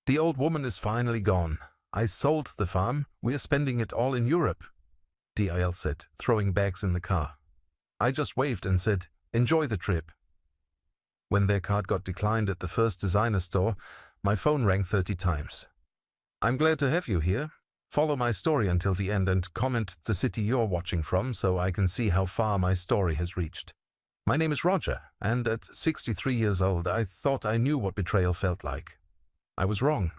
The old woman is finally gone. I sold the farm. We're spending it all in Europe, DIL said, throwing bags in the car. I just waved and said, enjoy the trip. When their card got declined at the first designer store, my phone rang 30 times. I'm glad to have you here. Follow my story until the end and comment the city you're watching from so I can see how far my story has reached. My name is Roger, and at 63 years old, I thought I knew what betrayal felt like. I was wrong.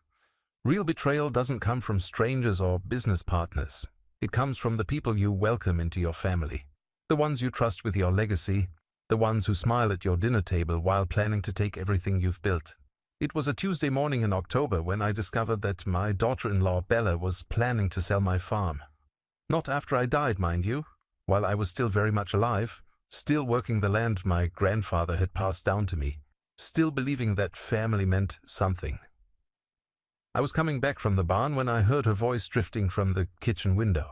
Real betrayal doesn't come from strangers or business partners. It comes from the people you welcome into your family, the ones you trust with your legacy, the ones who smile at your dinner table while planning to take everything you've built. It was a Tuesday morning in October when I discovered that my daughter-in-law Bella was planning to sell my farm. Not after I died, mind you, while I was still very much alive, still working the land my grandfather had passed down to me, still believing that family meant something. I was coming back from the barn when I heard her voice drifting from the kitchen window.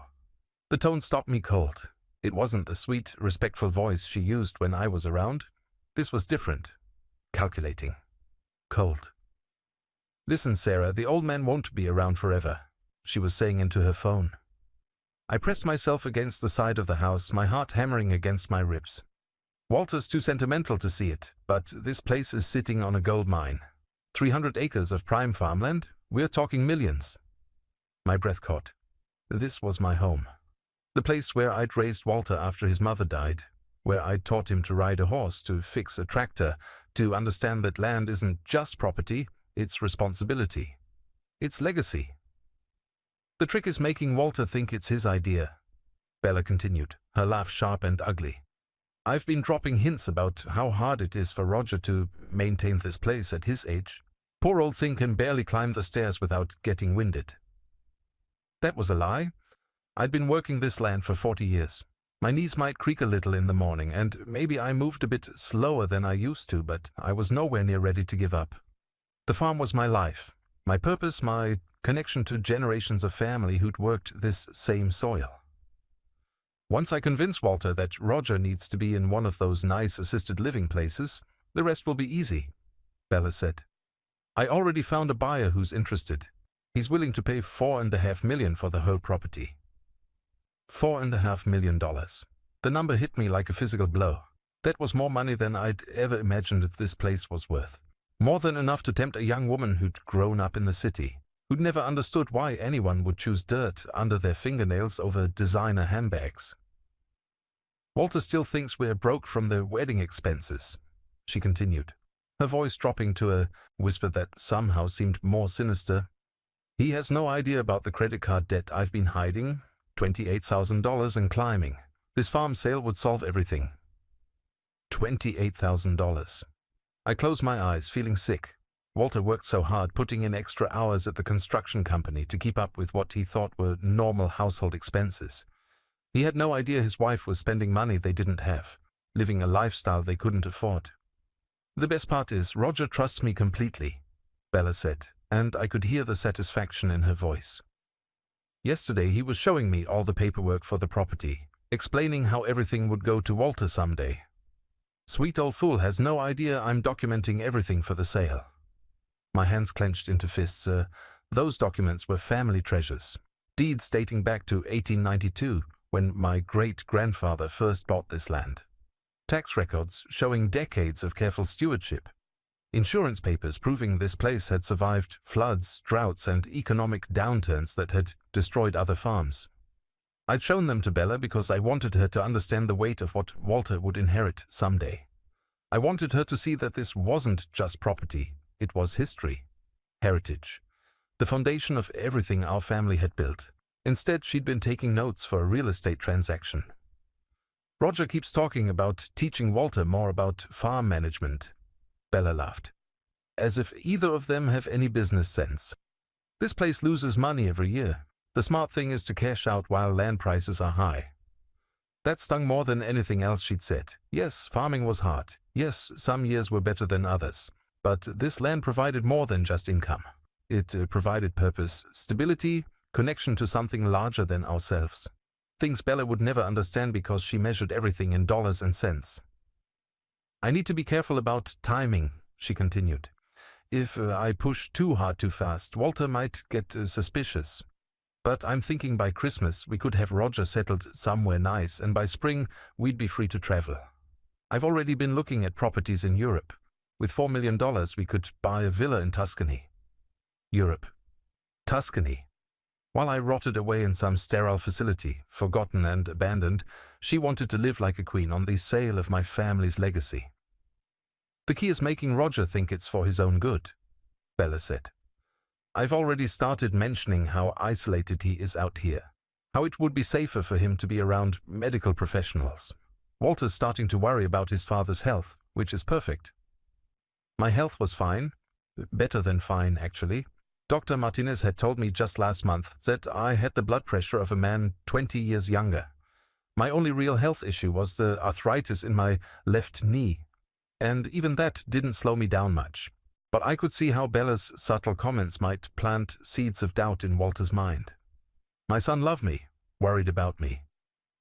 The tone stopped me cold. It wasn't the sweet, respectful voice she used when I was around. This was different. Calculating. Cold. Listen, Sarah, the old man won't be around forever, she was saying into her phone. I pressed myself against the side of the house, my heart hammering against my ribs. Walter's too sentimental to see it, but this place is sitting on a gold mine. 300 acres of prime farmland. We're talking millions. My breath caught. This was my home. The place where I'd raised Walter after his mother died, where I'd taught him to ride a horse, to fix a tractor, to understand that land isn't just property, it's responsibility. It's legacy. The trick is making Walter think it's his idea, Bella continued, her laugh sharp and ugly. I've been dropping hints about how hard it is for Roger to maintain this place at his age. Poor old thing can barely climb the stairs without getting winded. That was a lie. I'd been working this land for 40 years. My knees might creak a little in the morning, and maybe I moved a bit slower than I used to, but I was nowhere near ready to give up. The farm was my life, my purpose, my connection to generations of family who'd worked this same soil. Once I convince Walter that Roger needs to be in one of those nice assisted living places, the rest will be easy, Bella said. I already found a buyer who's interested. He's willing to pay $4.5 million for the whole property. $4.5 million. The number hit me like a physical blow. That was more money than I'd ever imagined this place was worth. More than enough to tempt a young woman who'd grown up in the city, who'd never understood why anyone would choose dirt under their fingernails over designer handbags. Walter still thinks we're broke from the wedding expenses, she continued, her voice dropping to a whisper that somehow seemed more sinister. He has no idea about the credit card debt I've been hiding, $28,000 and climbing. This farm sale would solve everything. $28,000. I closed my eyes, feeling sick. Walter worked so hard, putting in extra hours at the construction company to keep up with what he thought were normal household expenses. He had no idea his wife was spending money they didn't have, living a lifestyle they couldn't afford. The best part is, Roger trusts me completely, Bella said, and I could hear the satisfaction in her voice. Yesterday he was showing me all the paperwork for the property, explaining how everything would go to Walter someday. Sweet old fool has no idea I'm documenting everything for the sale. My hands clenched into fists. Those documents were family treasures, deeds dating back to 1892, when my great-grandfather first bought this land. Tax records showing decades of careful stewardship. Insurance papers proving this place had survived floods, droughts, and economic downturns that had destroyed other farms. I'd shown them to Bella because I wanted her to understand the weight of what Walter would inherit someday. I wanted her to see that this wasn't just property, it was history, heritage, the foundation of everything our family had built. Instead, she'd been taking notes for a real estate transaction. Roger keeps talking about teaching Walter more about farm management, Bella laughed. As if either of them have any business sense. This place loses money every year. The smart thing is to cash out while land prices are high. That stung more than anything else she'd said. Yes, farming was hard. Yes, some years were better than others. But this land provided more than just income. It provided purpose, stability, connection to something larger than ourselves. Things Bella would never understand because she measured everything in dollars and cents. I need to be careful about timing, she continued. If I push too hard too fast, Walter might get suspicious. But I'm thinking by Christmas we could have Roger settled somewhere nice, and by spring we'd be free to travel. I've already been looking at properties in Europe. With $4 million we could buy a villa in Tuscany. Europe. Tuscany. While I rotted away in some sterile facility, forgotten and abandoned, she wanted to live like a queen on the sale of my family's legacy. The key is making Roger think it's for his own good, Bella said. I've already started mentioning how isolated he is out here, how it would be safer for him to be around medical professionals. Walter's starting to worry about his father's health, which is perfect. My health was fine, better than fine actually. Dr. Martinez had told me just last month that I had the blood pressure of a man 20 years younger. My only real health issue was the arthritis in my left knee, and even that didn't slow me down much. But I could see how Bella's subtle comments might plant seeds of doubt in Walter's mind. My son loved me, worried about me.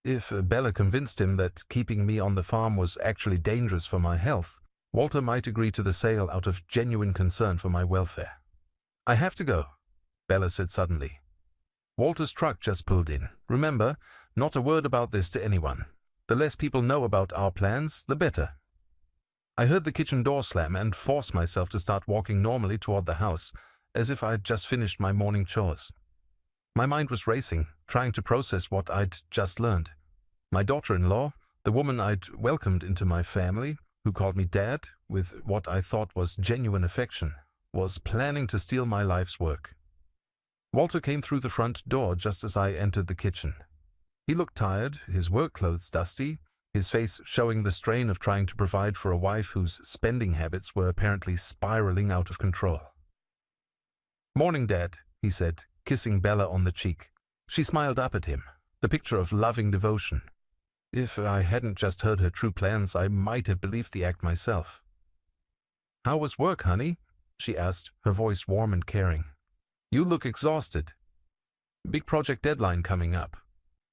If Bella convinced him that keeping me on the farm was actually dangerous for my health, Walter might agree to the sale out of genuine concern for my welfare. I have to go, Bella said suddenly. Walter's truck just pulled in. Remember, not a word about this to anyone. The less people know about our plans, the better. I heard the kitchen door slam and forced myself to start walking normally toward the house, as if I'd just finished my morning chores. My mind was racing, trying to process what I'd just learned. My daughter-in-law, the woman I'd welcomed into my family, who called me Dad with what I thought was genuine affection, was planning to steal my life's work. Walter came through the front door just as I entered the kitchen. He looked tired, his work clothes dusty, his face showing the strain of trying to provide for a wife whose spending habits were apparently spiraling out of control. "Morning, Dad," he said, kissing Bella on the cheek. She smiled up at him, the picture of loving devotion. If I hadn't just heard her true plans, I might have believed the act myself. "How was work, honey?" she asked, her voice warm and caring. "You look exhausted." "Big project deadline coming up,"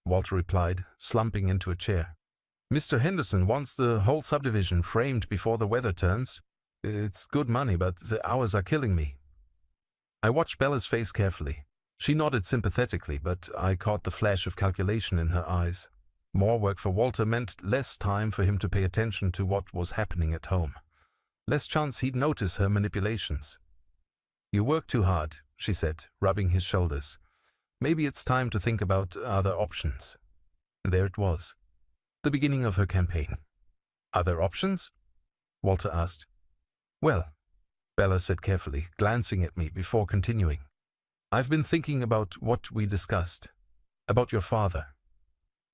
Walter replied, slumping into a chair. "Mr. Henderson wants the whole subdivision framed before the weather turns. It's good money, but the hours are killing me." I watched Bella's face carefully. She nodded sympathetically, but I caught the flash of calculation in her eyes. More work for Walter meant less time for him to pay attention to what was happening at home. Less chance he'd notice her manipulations. "You work too hard," she said, rubbing his shoulders. "Maybe it's time to think about other options." There it was, the beginning of her campaign. "Other options?" Walter asked. "Well," Bella said carefully, glancing at me before continuing. "I've been thinking about what we discussed. About your father."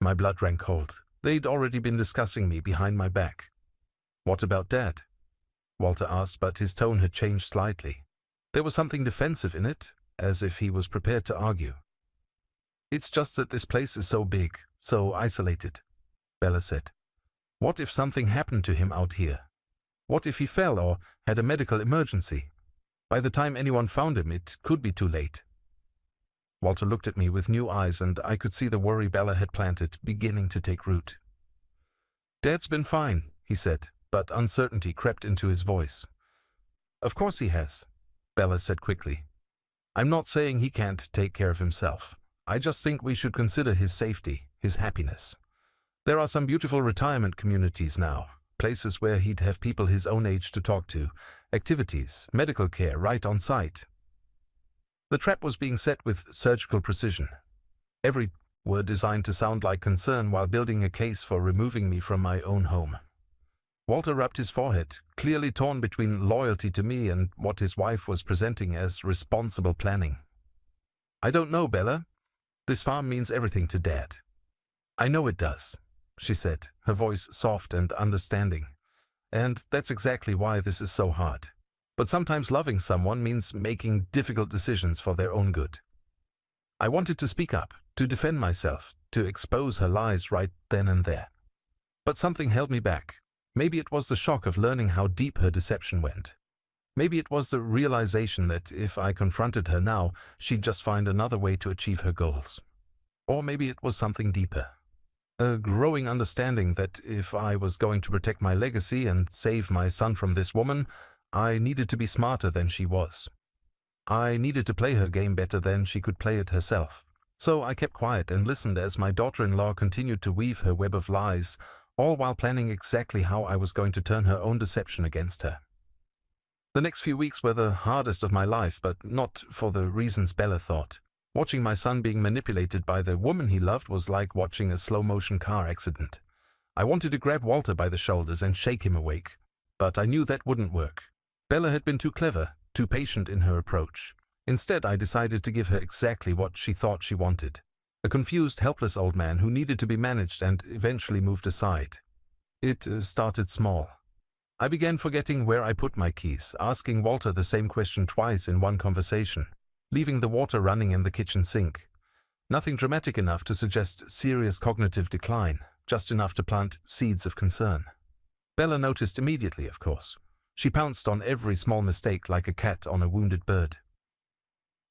My blood ran cold. They'd already been discussing me behind my back. "What about Dad?" Walter asked, but his tone had changed slightly. There was something defensive in it, as if he was prepared to argue. "It's just that this place is so big, so isolated," Bella said. "What if something happened to him out here? What if he fell or had a medical emergency? By the time anyone found him, it could be too late." Walter looked at me with new eyes, and I could see the worry Bella had planted beginning to take root. "Dad's been fine," he said, but uncertainty crept into his voice. "Of course he has," Bella said quickly. "I'm not saying he can't take care of himself. I just think we should consider his safety, his happiness. There are some beautiful retirement communities now, places where he'd have people his own age to talk to, activities, medical care right on site." The trap was being set with surgical precision. Every word designed to sound like concern while building a case for removing me from my own home. Walter rubbed his forehead, clearly torn between loyalty to me and what his wife was presenting as responsible planning. "I don't know, Bella. This farm means everything to Dad." "I know it does," she said, her voice soft and understanding. "And that's exactly why this is so hard. But sometimes loving someone means making difficult decisions for their own good." I wanted to speak up, to defend myself, to expose her lies right then and there. But something held me back. Maybe it was the shock of learning how deep her deception went. Maybe it was the realization that if I confronted her now, she'd just find another way to achieve her goals. Or maybe it was something deeper. A growing understanding that if I was going to protect my legacy and save my son from this woman, I needed to be smarter than she was. I needed to play her game better than she could play it herself. So I kept quiet and listened as my daughter-in-law continued to weave her web of lies, all while planning exactly how I was going to turn her own deception against her. The next few weeks were the hardest of my life, but not for the reasons Bella thought. Watching my son being manipulated by the woman he loved was like watching a slow-motion car accident. I wanted to grab Walter by the shoulders and shake him awake, but I knew that wouldn't work. Bella had been too clever, too patient in her approach. Instead, I decided to give her exactly what she thought she wanted. A confused, helpless old man who needed to be managed and eventually moved aside. It started small. I began forgetting where I put my keys, asking Walter the same question twice in one conversation, leaving the water running in the kitchen sink. Nothing dramatic enough to suggest serious cognitive decline, just enough to plant seeds of concern. Bella noticed immediately, of course. She pounced on every small mistake like a cat on a wounded bird.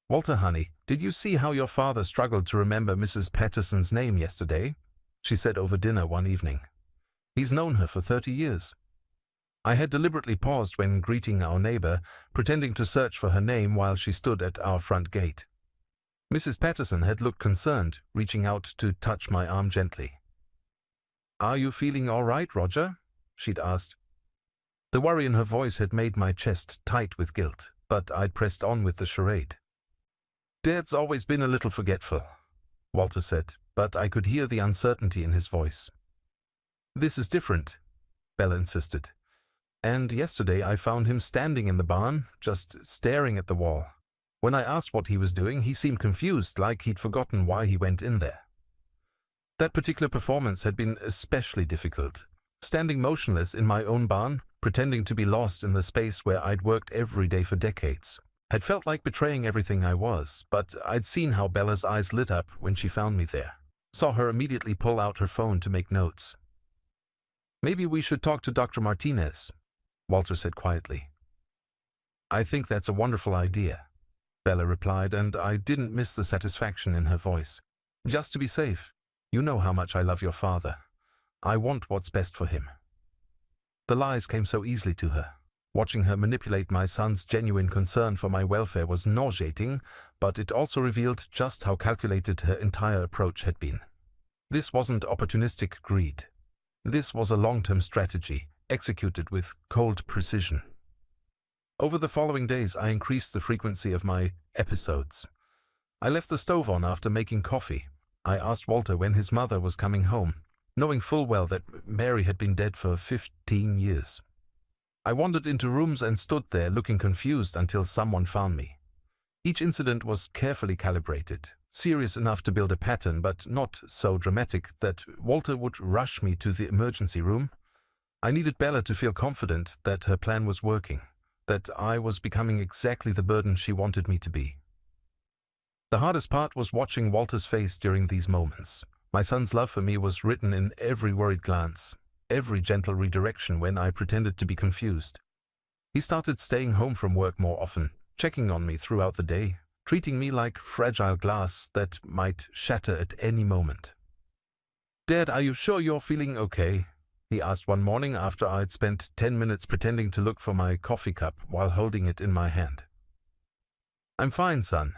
"Walter, honey, did you see how your father struggled to remember Mrs. Patterson's name yesterday?" she said over dinner one evening. "He's known her for 30 years. I had deliberately paused when greeting our neighbor, pretending to search for her name while she stood at our front gate. Mrs. Patterson had looked concerned, reaching out to touch my arm gently. "Are you feeling all right, Roger?" she'd asked. The worry in her voice had made my chest tight with guilt, but I'd pressed on with the charade. "Dad's always been a little forgetful," Walter said, but I could hear the uncertainty in his voice. "This is different," Bella insisted. "And yesterday I found him standing in the barn, just staring at the wall. When I asked what he was doing, he seemed confused, like he'd forgotten why he went in there. That particular performance had been especially difficult. Standing motionless in my own barn, pretending to be lost in the space where I'd worked every day for decades, had felt like betraying everything I was, but I'd seen how Bella's eyes lit up when she found me there. Saw her immediately pull out her phone to make notes. "Maybe we should talk to Dr. Martinez," Walter said quietly. "I think that's a wonderful idea," Bella replied, and I didn't miss the satisfaction in her voice. "Just to be safe. You know how much I love your father. I want what's best for him." The lies came so easily to her. Watching her manipulate my son's genuine concern for my welfare was nauseating, but it also revealed just how calculated her entire approach had been. This wasn't opportunistic greed. This was a long-term strategy, executed with cold precision. Over the following days, I increased the frequency of my episodes. I left the stove on after making coffee. I asked Walter when his mother was coming home, knowing full well that Mary had been dead for 15 years. I wandered into rooms and stood there looking confused until someone found me. Each incident was carefully calibrated, serious enough to build a pattern, but not so dramatic that Walter would rush me to the emergency room. I needed Bella to feel confident that her plan was working, that I was becoming exactly the burden she wanted me to be. The hardest part was watching Walter's face during these moments. My son's love for me was written in every worried glance, every gentle redirection when I pretended to be confused. He started staying home from work more often, checking on me throughout the day, treating me like fragile glass that might shatter at any moment. "Dad, are you sure you're feeling okay?" he asked one morning after I'd spent 10 minutes pretending to look for my coffee cup while holding it in my hand. "I'm fine, son,"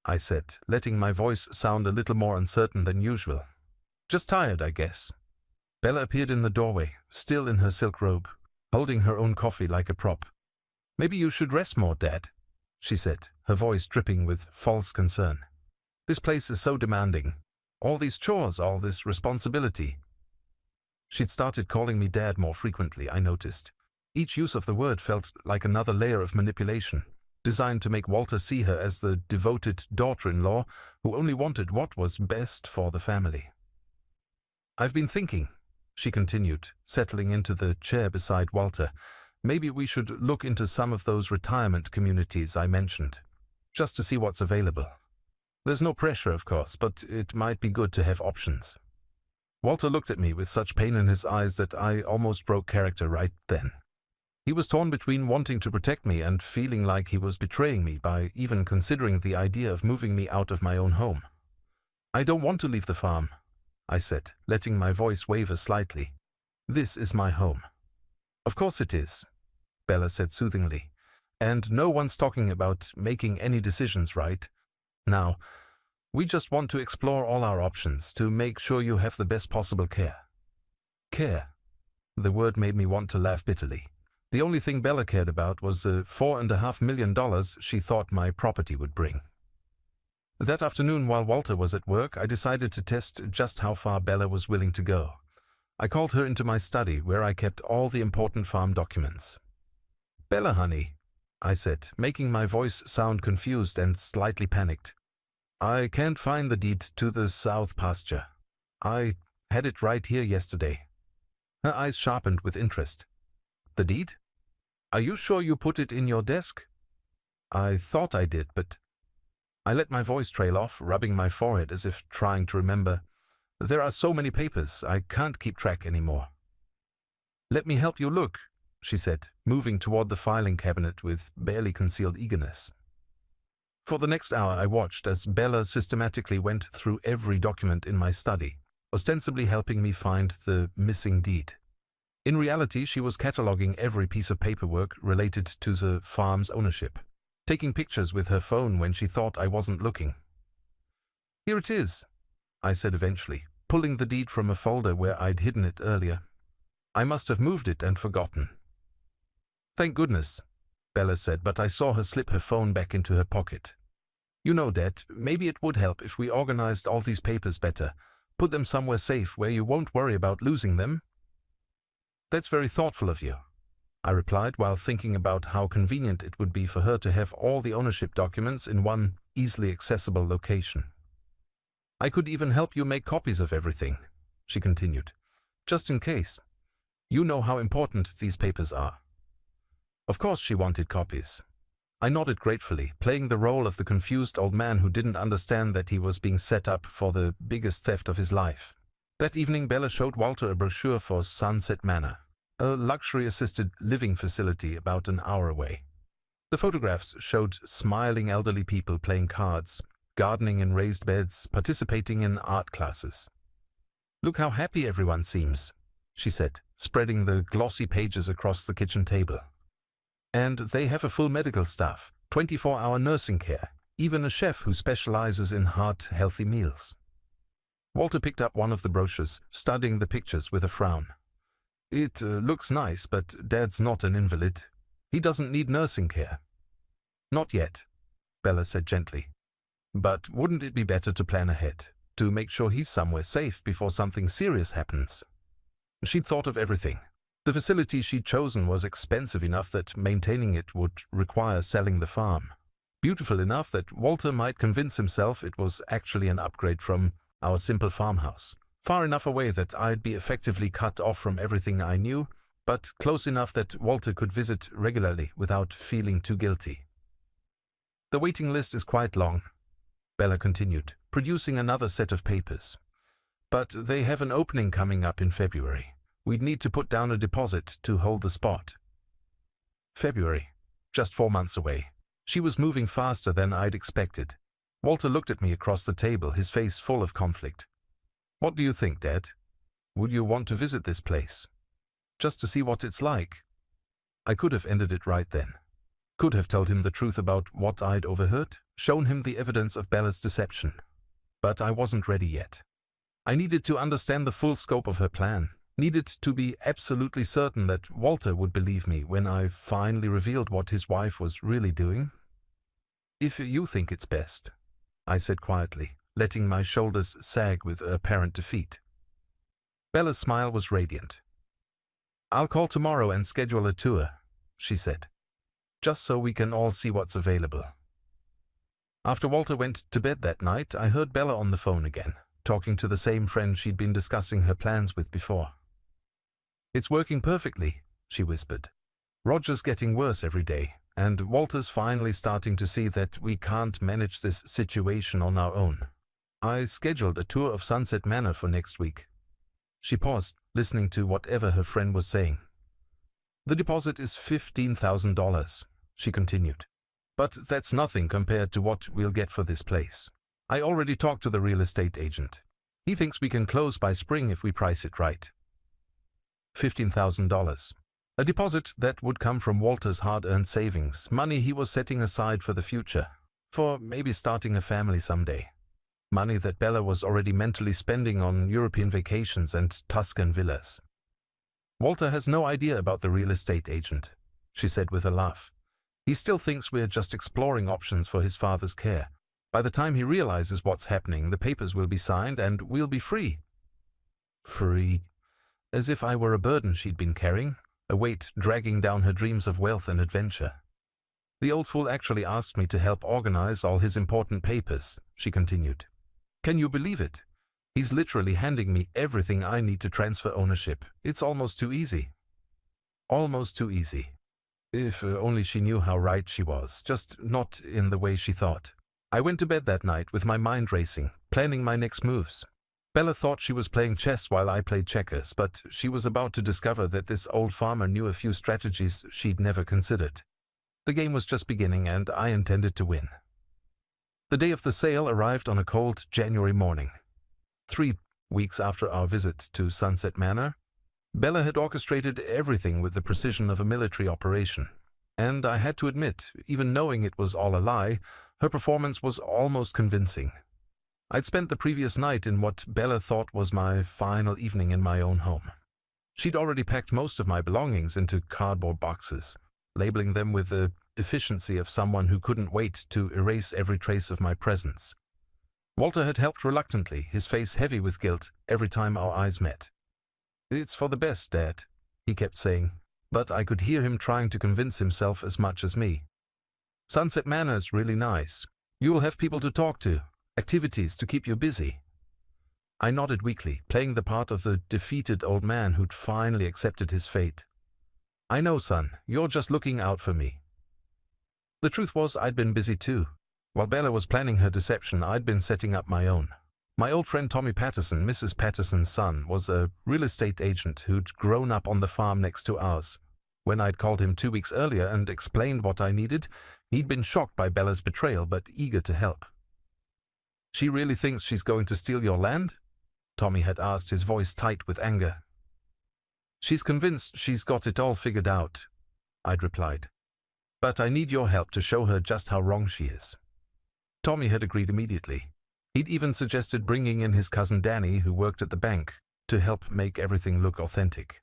I said, letting my voice sound a little more uncertain than usual. "Just tired, I guess." Bella appeared in the doorway, still in her silk robe, holding her own coffee like a prop. "Maybe you should rest more, Dad," she said, her voice dripping with false concern. "This place is so demanding. All these chores, all this responsibility." She'd started calling me Dad more frequently, I noticed. Each use of the word felt like another layer of manipulation, designed to make Walter see her as the devoted daughter-in-law who only wanted what was best for the family. "I've been thinking," she continued, settling into the chair beside Walter, "maybe we should look into some of those retirement communities I mentioned, just to see what's available. There's no pressure, of course, but it might be good to have options." Walter looked at me with such pain in his eyes that I almost broke character right then. He was torn between wanting to protect me and feeling like he was betraying me by even considering the idea of moving me out of my own home. "I don't want to leave the farm," I said, letting my voice waver slightly. "This is my home." "Of course it is," Bella said soothingly. And no one's talking about making any decisions, right? Now, we just want to explore all our options to make sure you have the best possible care. Care. The word made me want to laugh bitterly. The only thing Bella cared about was the $4.5 million she thought my property would bring. That afternoon, while Walter was at work, I decided to test just how far Bella was willing to go. I called her into my study, where I kept all the important farm documents. "Bella, honey," I said, making my voice sound confused and slightly panicked. "I can't find the deed to the south pasture. I had it right here yesterday." Her eyes sharpened with interest. "The deed? Are you sure you put it in your desk?" "I thought I did, but—" I let my voice trail off, rubbing my forehead as if trying to remember. "There are so many papers, I can't keep track anymore." "Let me help you look," she said, moving toward the filing cabinet with barely concealed eagerness. For the next hour I watched as Bella systematically went through every document in my study, ostensibly helping me find the missing deed. In reality, she was cataloging every piece of paperwork related to the farm's ownership, taking pictures with her phone when she thought I wasn't looking. "Here it is," I said eventually, pulling the deed from a folder where I'd hidden it earlier. "I must have moved it and forgotten." "Thank goodness," Bella said, but I saw her slip her phone back into her pocket. "You know, Dad, maybe it would help if we organized all these papers better, put them somewhere safe where you won't worry about losing them." "That's very thoughtful of you," I replied while thinking about how convenient it would be for her to have all the ownership documents in one easily accessible location. "I could even help you make copies of everything," she continued, "just in case. You know how important these papers are." Of course she wanted copies. I nodded gratefully, playing the role of the confused old man who didn't understand that he was being set up for the biggest theft of his life. That evening, Bella showed Walter a brochure for Sunset Manor, a luxury-assisted living facility about an hour away. The photographs showed smiling elderly people playing cards, gardening in raised beds, participating in art classes. "Look how happy everyone seems," she said, spreading the glossy pages across the kitchen table. "And they have a full medical staff, 24-hour nursing care, even a chef who specializes in heart-healthy meals." Walter picked up one of the brochures, studying the pictures with a frown. "It looks nice, but Dad's not an invalid. He doesn't need nursing care." "Not yet," Bella said gently. "But wouldn't it be better to plan ahead, to make sure he's somewhere safe before something serious happens?" She'd thought of everything. The facility she'd chosen was expensive enough that maintaining it would require selling the farm. Beautiful enough that Walter might convince himself it was actually an upgrade from our simple farmhouse. Far enough away that I'd be effectively cut off from everything I knew, but close enough that Walter could visit regularly without feeling too guilty. "The waiting list is quite long," Bella continued, producing another set of papers. "But they have an opening coming up in February. We'd need to put down a deposit to hold the spot." February, just 4 months away. She was moving faster than I'd expected. Walter looked at me across the table, his face full of conflict. "What do you think, Dad? Would you want to visit this place? Just to see what it's like?" I could have ended it right then. Could have told him the truth about what I'd overheard, shown him the evidence of Bella's deception. But I wasn't ready yet. I needed to understand the full scope of her plan, needed to be absolutely certain that Walter would believe me when I finally revealed what his wife was really doing. "If you think it's best," I said quietly, letting my shoulders sag with apparent defeat. Bella's smile was radiant. "I'll call tomorrow and schedule a tour," she said, "just so we can all see what's available." After Walter went to bed that night, I heard Bella on the phone again, talking to the same friend she'd been discussing her plans with before. "It's working perfectly," she whispered. "Roger's getting worse every day, and Walter's finally starting to see that we can't manage this situation on our own. I scheduled a tour of Sunset Manor for next week." She paused, listening to whatever her friend was saying. "The deposit is $15,000, she continued. "But that's nothing compared to what we'll get for this place. I already talked to the real estate agent. He thinks we can close by spring if we price it right." $15,000. A deposit that would come from Walter's hard-earned savings, money he was setting aside for the future, for maybe starting a family someday. Money that Bella was already mentally spending on European vacations and Tuscan villas. Walter has no idea about the real estate agent, she said with a laugh. He still thinks we're just exploring options for his father's care. By the time he realizes what's happening, the papers will be signed and we'll be free. Free. As if I were a burden she'd been carrying, a weight dragging down her dreams of wealth and adventure. The old fool actually asked me to help organize all his important papers, she continued. Can you believe it? He's literally handing me everything I need to transfer ownership. It's almost too easy. Almost too easy. If only she knew how right she was, just not in the way she thought. I went to bed that night with my mind racing, planning my next moves. Bella thought she was playing chess while I played checkers, but she was about to discover that this old farmer knew a few strategies she'd never considered. The game was just beginning, and I intended to win. The day of the sale arrived on a cold January morning. 3 weeks after our visit to Sunset Manor, Bella had orchestrated everything with the precision of a military operation. And I had to admit, even knowing it was all a lie, her performance was almost convincing. I'd spent the previous night in what Bella thought was my final evening in my own home. She'd already packed most of my belongings into cardboard boxes, labeling them with the efficiency of someone who couldn't wait to erase every trace of my presence. Walter had helped reluctantly, his face heavy with guilt, every time our eyes met. "It's for the best, Dad," he kept saying, but I could hear him trying to convince himself as much as me. "Sunset Manor's really nice. You'll have people to talk to, activities to keep you busy." I nodded weakly, playing the part of the defeated old man who'd finally accepted his fate. "I know, son, you're just looking out for me." The truth was I'd been busy too. While Bella was planning her deception, I'd been setting up my own. My old friend Tommy Patterson, Mrs. Patterson's son, was a real estate agent who'd grown up on the farm next to ours. When I'd called him 2 weeks earlier and explained what I needed, he'd been shocked by Bella's betrayal but eager to help. "She really thinks she's going to steal your land?" Tommy had asked, his voice tight with anger. "She's convinced she's got it all figured out," I'd replied. "But I need your help to show her just how wrong she is." Tommy had agreed immediately. He'd even suggested bringing in his cousin Danny, who worked at the bank, to help make everything look authentic.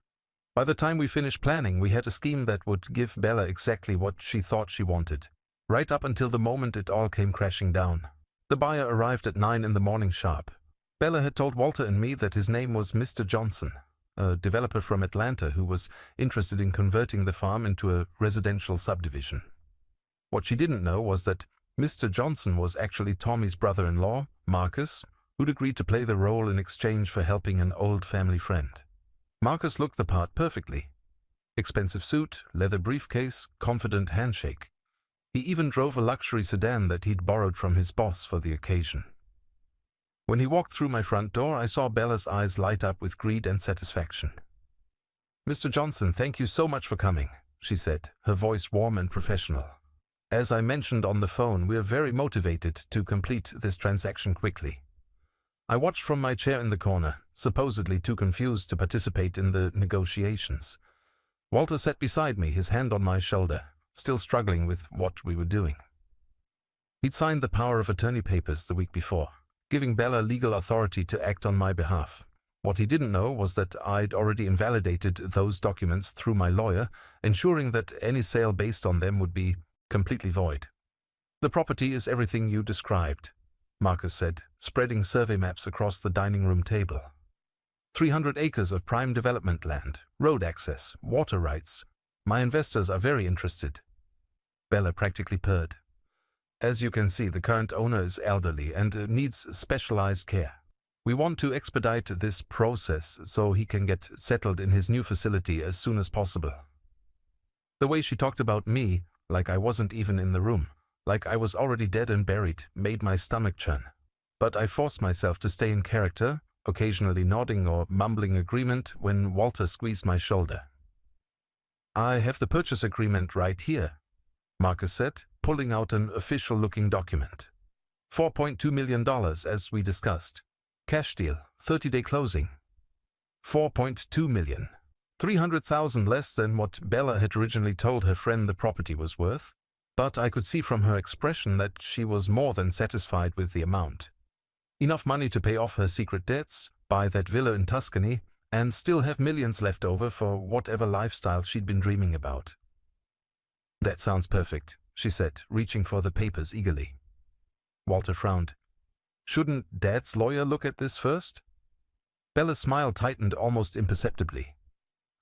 By the time we finished planning, we had a scheme that would give Bella exactly what she thought she wanted, right up until the moment it all came crashing down. The buyer arrived at 9 in the morning sharp. Bella had told Walter and me that his name was Mr. Johnson, a developer from Atlanta who was interested in converting the farm into a residential subdivision. What she didn't know was that Mr. Johnson was actually Tommy's brother-in-law, Marcus, who'd agreed to play the role in exchange for helping an old family friend. Marcus looked the part perfectly. Expensive suit, leather briefcase, confident handshake. He even drove a luxury sedan that he'd borrowed from his boss for the occasion. When he walked through my front door, I saw Bella's eyes light up with greed and satisfaction. "Mr. Johnson, thank you so much for coming," she said, her voice warm and professional. "As I mentioned on the phone, we're very motivated to complete this transaction quickly." I watched from my chair in the corner, supposedly too confused to participate in the negotiations. Walter sat beside me, his hand on my shoulder, still struggling with what we were doing. He'd signed the power of attorney papers the week before, giving Bella legal authority to act on my behalf. What he didn't know was that I'd already invalidated those documents through my lawyer, ensuring that any sale based on them would be completely void. "The property is everything you described," Marcus said, spreading survey maps across the dining room table. 300 acres of prime development land, road access, water rights. My investors are very interested. Bella practically purred. "As you can see, the current owner is elderly and needs specialized care. We want to expedite this process so he can get settled in his new facility as soon as possible." The way she talked about me, like I wasn't even in the room, like I was already dead and buried, made my stomach churn. But I forced myself to stay in character, occasionally nodding or mumbling agreement when Walter squeezed my shoulder. "I have the purchase agreement right here," Marcus said, pulling out an official-looking document. $4.2 million, as we discussed. Cash deal, 30-day closing. $4.2 million. $300,000 less than what Bella had originally told her friend the property was worth, but I could see from her expression that she was more than satisfied with the amount. Enough money to pay off her secret debts, buy that villa in Tuscany, and still have millions left over for whatever lifestyle she'd been dreaming about. "That sounds perfect," she said, reaching for the papers eagerly. Walter frowned. "Shouldn't Dad's lawyer look at this first?" Bella's smile tightened almost imperceptibly.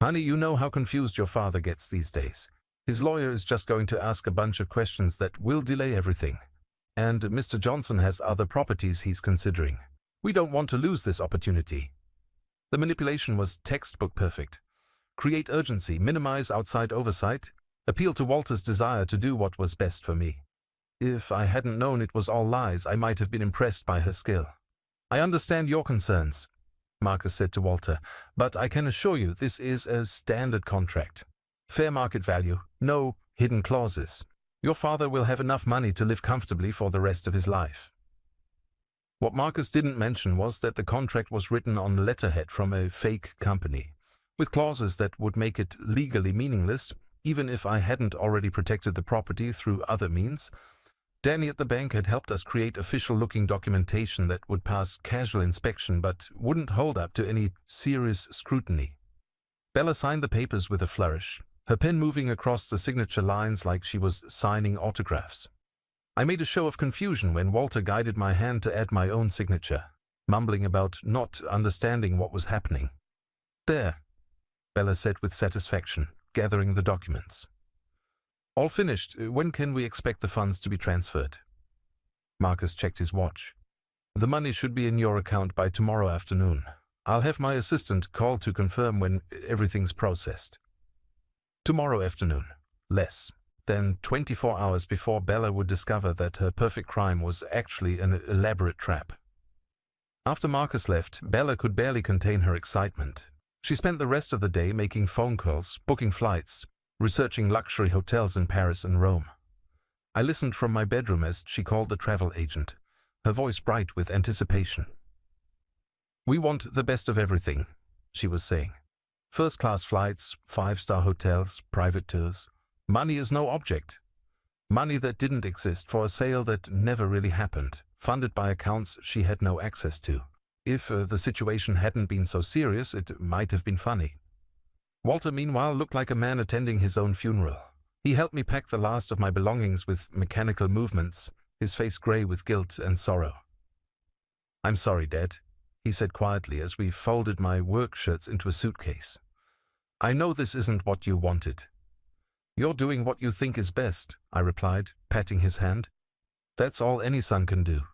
"Honey, you know how confused your father gets these days. His lawyer is just going to ask a bunch of questions that will delay everything. And Mr. Johnson has other properties he's considering. We don't want to lose this opportunity." The manipulation was textbook perfect. Create urgency, minimize outside oversight, appeal to Walter's desire to do what was best for me. If I hadn't known it was all lies, I might have been impressed by her skill. "I understand your concerns," Marcus said to Walter, "but I can assure you this is a standard contract. Fair market value, no hidden clauses. Your father will have enough money to live comfortably for the rest of his life." What Marcus didn't mention was that the contract was written on letterhead from a fake company, with clauses that would make it legally meaningless, even if I hadn't already protected the property through other means. Danny at the bank had helped us create official-looking documentation that would pass casual inspection but wouldn't hold up to any serious scrutiny. Bella signed the papers with a flourish, her pen moving across the signature lines like she was signing autographs. I made a show of confusion when Walter guided my hand to add my own signature, mumbling about not understanding what was happening. "There," Bella said with satisfaction, gathering the documents. "All finished. When can we expect the funds to be transferred?" Marcus checked his watch. "The money should be in your account by tomorrow afternoon. I'll have my assistant call to confirm when everything's processed." Tomorrow afternoon. Less than 24 hours before Bella would discover that her perfect crime was actually an elaborate trap. After Marcus left, Bella could barely contain her excitement. She spent the rest of the day making phone calls, booking flights, researching luxury hotels in Paris and Rome. I listened from my bedroom as she called the travel agent, her voice bright with anticipation. "We want the best of everything," she was saying. "First-class flights, 5-star hotels, private tours. Money is no object. Money that didn't exist for a sale that never really happened, funded by accounts she had no access to. If the situation hadn't been so serious, it might have been funny." Walter, meanwhile, looked like a man attending his own funeral. He helped me pack the last of my belongings with mechanical movements, his face gray with guilt and sorrow. "I'm sorry, Dad," he said quietly as we folded my work shirts into a suitcase. "I know this isn't what you wanted." "You're doing what you think is best," I replied, patting his hand. "That's all any son can do."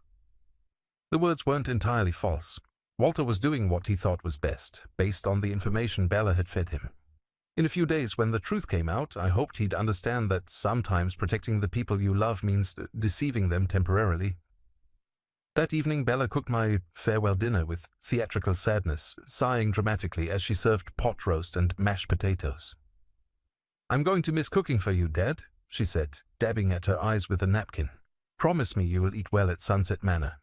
The words weren't entirely false. Walter was doing what he thought was best, based on the information Bella had fed him. In a few days, when the truth came out, I hoped he'd understand that sometimes protecting the people you love means deceiving them temporarily. That evening, Bella cooked my farewell dinner with theatrical sadness, sighing dramatically as she served pot roast and mashed potatoes. "I'm going to miss cooking for you, Dad," she said, dabbing at her eyes with a napkin. "Promise me you will eat well at Sunset Manor."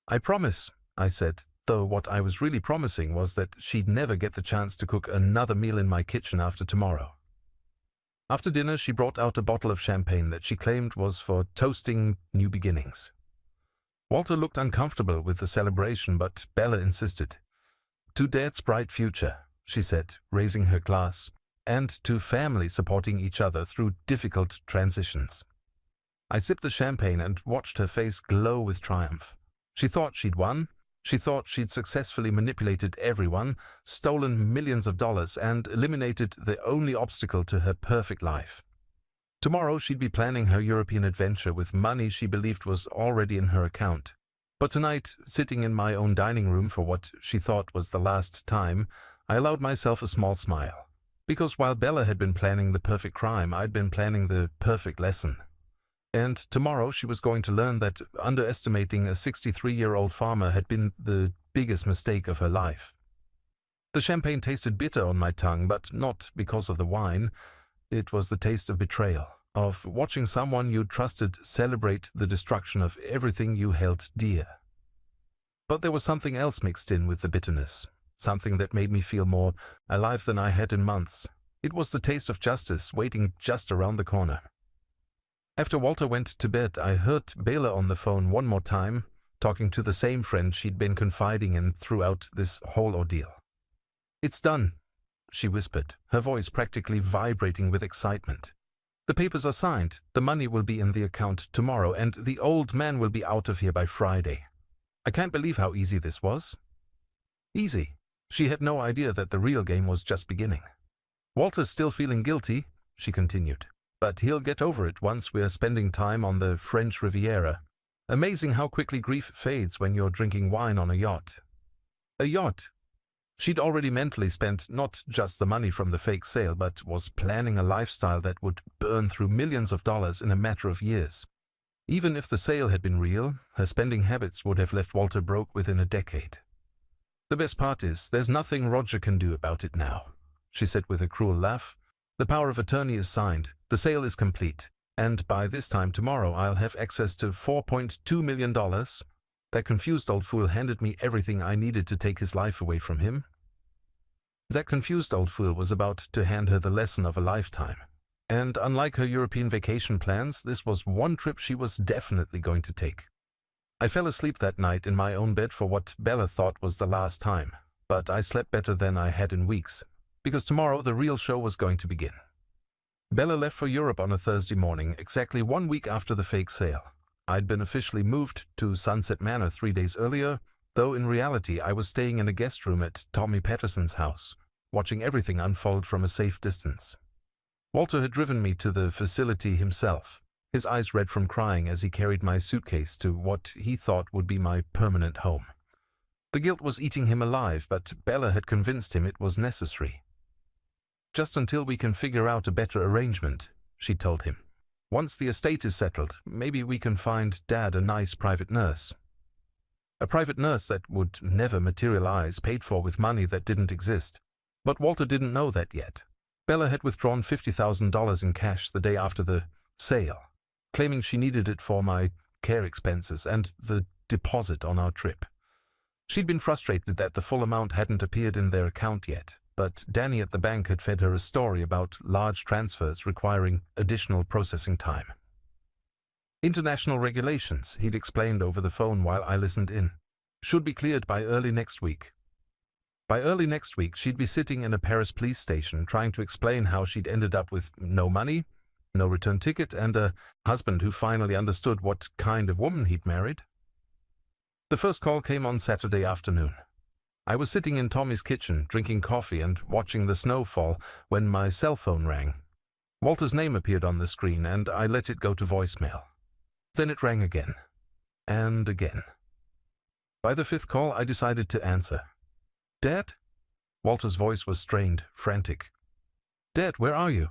"I promise," I said, though what I was really promising was that she'd never get the chance to cook another meal in my kitchen after tomorrow. After dinner, she brought out a bottle of champagne that she claimed was for toasting new beginnings. Walter looked uncomfortable with the celebration, but Bella insisted. "To Dad's bright future," she said, raising her glass, "and to family supporting each other through difficult transitions." I sipped the champagne and watched her face glow with triumph. She thought she'd won. She thought she'd successfully manipulated everyone, stolen millions of dollars, and eliminated the only obstacle to her perfect life. Tomorrow she'd be planning her European adventure with money she believed was already in her account. But tonight, sitting in my own dining room for what she thought was the last time, I allowed myself a small smile. Because while Bella had been planning the perfect crime, I'd been planning the perfect lesson. And tomorrow she was going to learn that underestimating a 63-year-old farmer had been the biggest mistake of her life. The champagne tasted bitter on my tongue, but not because of the wine. It was the taste of betrayal, of watching someone you trusted celebrate the destruction of everything you held dear. But there was something else mixed in with the bitterness. something that made me feel more alive than I had in months. It was the taste of justice waiting just around the corner. After Walter went to bed, I heard Bela on the phone one more time, talking to the same friend she'd been confiding in throughout this whole ordeal. "It's done," she whispered, her voice practically vibrating with excitement. "The papers are signed, the money will be in the account tomorrow, and the old man will be out of here by Friday. I can't believe how easy this was." Easy. She had no idea that the real game was just beginning. "Walter's still feeling guilty," she continued, "but he'll get over it once we're spending time on the French Riviera. Amazing how quickly grief fades when you're drinking wine on a yacht." A yacht! She'd already mentally spent not just the money from the fake sale, but was planning a lifestyle that would burn through millions of dollars in a matter of years. Even if the sale had been real, her spending habits would have left Walter broke within a decade. "The best part is, there's nothing Roger can do about it now," she said with a cruel laugh. "The power of attorney is signed, the sale is complete, and by this time tomorrow I'll have access to $4.2 million. That confused old fool handed me everything I needed to take his life away from him." That confused old fool was about to hand her the lesson of a lifetime. And unlike her European vacation plans, this was one trip she was definitely going to take. I fell asleep that night in my own bed for what Bella thought was the last time, but I slept better than I had in weeks, because tomorrow the real show was going to begin. Bella left for Europe on a Thursday morning, exactly 1 week after the fake sale. I'd been officially moved to Sunset Manor 3 days earlier, though in reality I was staying in a guest room at Tommy Patterson's house, watching everything unfold from a safe distance. Walter had driven me to the facility himself, his eyes red from crying as he carried my suitcase to what he thought would be my permanent home. The guilt was eating him alive, but Bella had convinced him it was necessary. "Just until we can figure out a better arrangement," she told him. "Once the estate is settled, maybe we can find Dad a nice private nurse." A private nurse that would never materialize, paid for with money that didn't exist. But Walter didn't know that yet. Bella had withdrawn $50,000 in cash the day after the sale, claiming she needed it for my care expenses and the deposit on our trip. She'd been frustrated that the full amount hadn't appeared in their account yet, but Danny at the bank had fed her a story about large transfers requiring additional processing time. "International regulations," he'd explained over the phone while I listened in, "should be cleared by early next week." By early next week, she'd be sitting in a Paris police station trying to explain how she'd ended up with no money, no return ticket, and a husband who finally understood what kind of woman he'd married. The first call came on Saturday afternoon. I was sitting in Tommy's kitchen, drinking coffee and watching the snow fall when my cell phone rang. Walter's name appeared on the screen, and I let it go to voicemail. Then it rang again. And again. By the fifth call, I decided to answer. "Dad?" Walter's voice was strained, frantic. "Dad, where are you?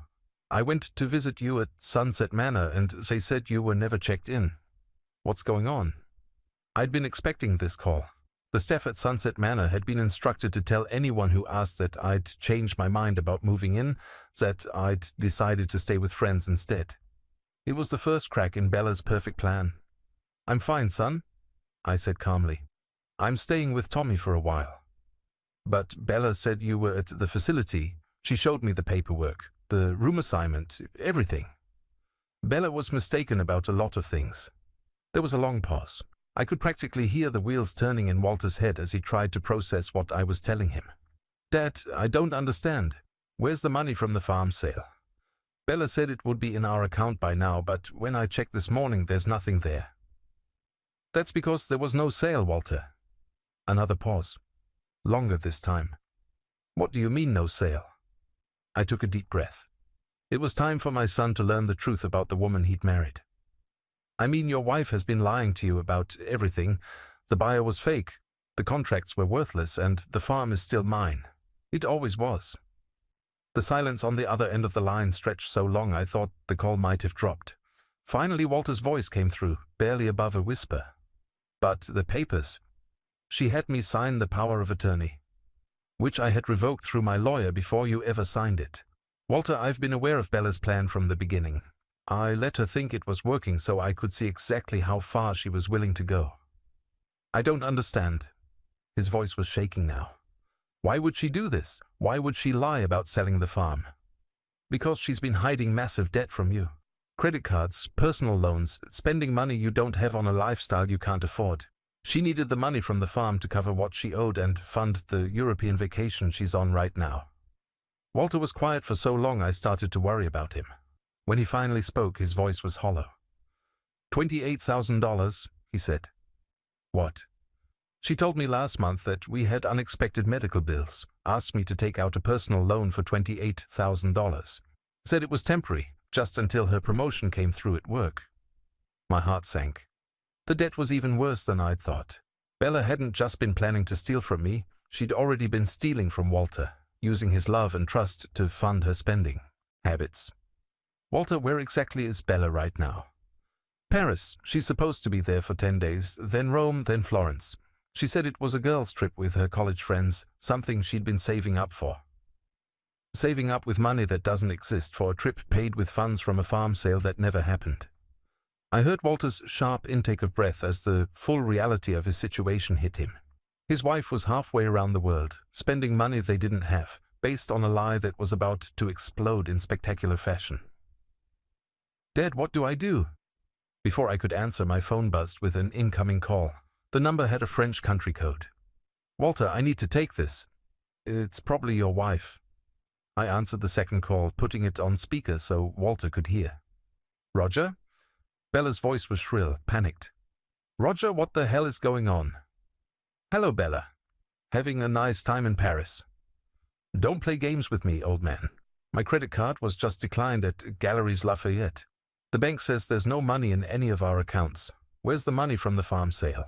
I went to visit you at Sunset Manor, and they said you were never checked in. What's going on?" I'd been expecting this call. The staff at Sunset Manor had been instructed to tell anyone who asked that I'd changed my mind about moving in, that I'd decided to stay with friends instead. It was the first crack in Bella's perfect plan. "I'm fine, son," I said calmly. "I'm staying with Tommy for a while." "But Bella said you were at the facility. She showed me the paperwork, the room assignment, everything." Bella was mistaken about a lot of things. There was a long pause. I could practically hear the wheels turning in Walter's head as he tried to process what I was telling him. "Dad, I don't understand. Where's the money from the farm sale? Bella said it would be in our account by now, but when I checked this morning, there's nothing there." "That's because there was no sale, Walter." Another pause. Longer this time. "What do you mean, no sale?" I took a deep breath. It was time for my son to learn the truth about the woman he'd married. "I mean, your wife has been lying to you about everything. The buyer was fake, the contracts were worthless, and the farm is still mine. It always was." The silence on the other end of the line stretched so long I thought the call might have dropped. Finally, Walter's voice came through, barely above a whisper. "But the papers. She had me sign the power of attorney, which I had revoked through my lawyer before you ever signed it. Walter, I've been aware of Bella's plan from the beginning. I let her think it was working so I could see exactly how far she was willing to go." "I don't understand." His voice was shaking now. Why would she do this? Why would she lie about selling the farm? Because she's been hiding massive debt from you. Credit cards, personal loans, spending money you don't have on a lifestyle you can't afford. She needed the money from the farm to cover what she owed and fund the European vacation she's on right now. Walter was quiet for so long I started to worry about him. When he finally spoke, his voice was hollow. $28,000, he said. What? She told me last month that we had unexpected medical bills, asked me to take out a personal loan for $28,000. Said it was temporary, just until her promotion came through at work. My heart sank. The debt was even worse than I'd thought. Bella hadn't just been planning to steal from me, she'd already been stealing from Walter, using his love and trust to fund her spending habits. Walter, where exactly is Bella right now? Paris. She's supposed to be there for 10 days, then Rome, then Florence. She said it was a girls' trip with her college friends, something she'd been saving up for. Saving up with money that doesn't exist for a trip paid with funds from a farm sale that never happened. I heard Walter's sharp intake of breath as the full reality of his situation hit him. His wife was halfway around the world, spending money they didn't have, based on a lie that was about to explode in spectacular fashion. Dad, what do I do? Before I could answer, my phone buzzed with an incoming call. The number had a French country code. Walter, I need to take this. It's probably your wife. I answered the second call, putting it on speaker so Walter could hear. Roger? Bella's voice was shrill, panicked. Roger, what the hell is going on? Hello, Bella. Having a nice time in Paris. Don't play games with me, old man. My credit card was just declined at Galeries Lafayette. The bank says there's no money in any of our accounts. Where's the money from the farm sale?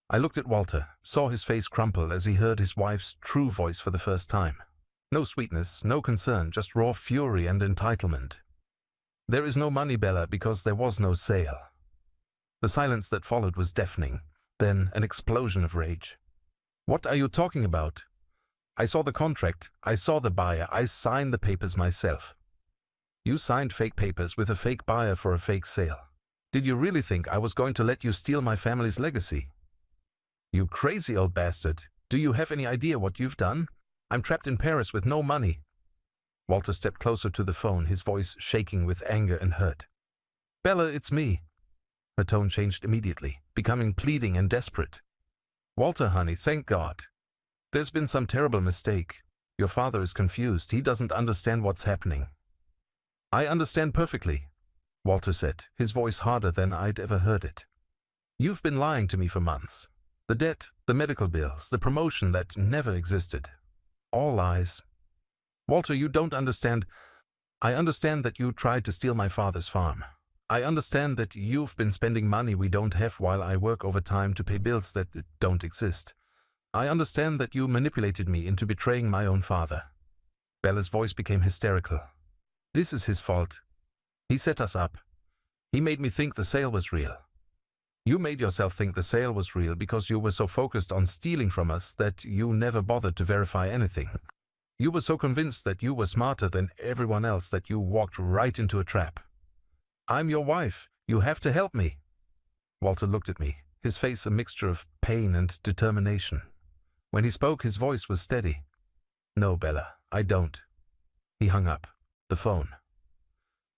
I looked at Walter, saw his face crumple as he heard his wife's true voice for the first time. No sweetness, no concern, just raw fury and entitlement. There is no money, Bella, because there was no sale. The silence that followed was deafening, then an explosion of rage. What are you talking about? I saw the contract, I saw the buyer, I signed the papers myself. You signed fake papers with a fake buyer for a fake sale. Did you really think I was going to let you steal my family's legacy? You crazy old bastard. Do you have any idea what you've done? I'm trapped in Paris with no money. Walter stepped closer to the phone, his voice shaking with anger and hurt. Bella, it's me. Her tone changed immediately, becoming pleading and desperate. Walter, honey, thank God. There's been some terrible mistake. Your father is confused. He doesn't understand what's happening. I understand perfectly, Walter said, his voice harder than I'd ever heard it. You've been lying to me for months. The debt, the medical bills, the promotion that never existed. All lies. Walter, you don't understand. I understand that you tried to steal my father's farm. I understand that you've been spending money we don't have while I work overtime to pay bills that don't exist. I understand that you manipulated me into betraying my own father. Bella's voice became hysterical. This is his fault. He set us up. He made me think the sale was real. You made yourself think the sale was real because you were so focused on stealing from us that you never bothered to verify anything. You were so convinced that you were smarter than everyone else that you walked right into a trap. I'm your wife. You have to help me. Walter looked at me, his face a mixture of pain and determination. When he spoke, his voice was steady. No, Bella, I don't. He hung up the phone.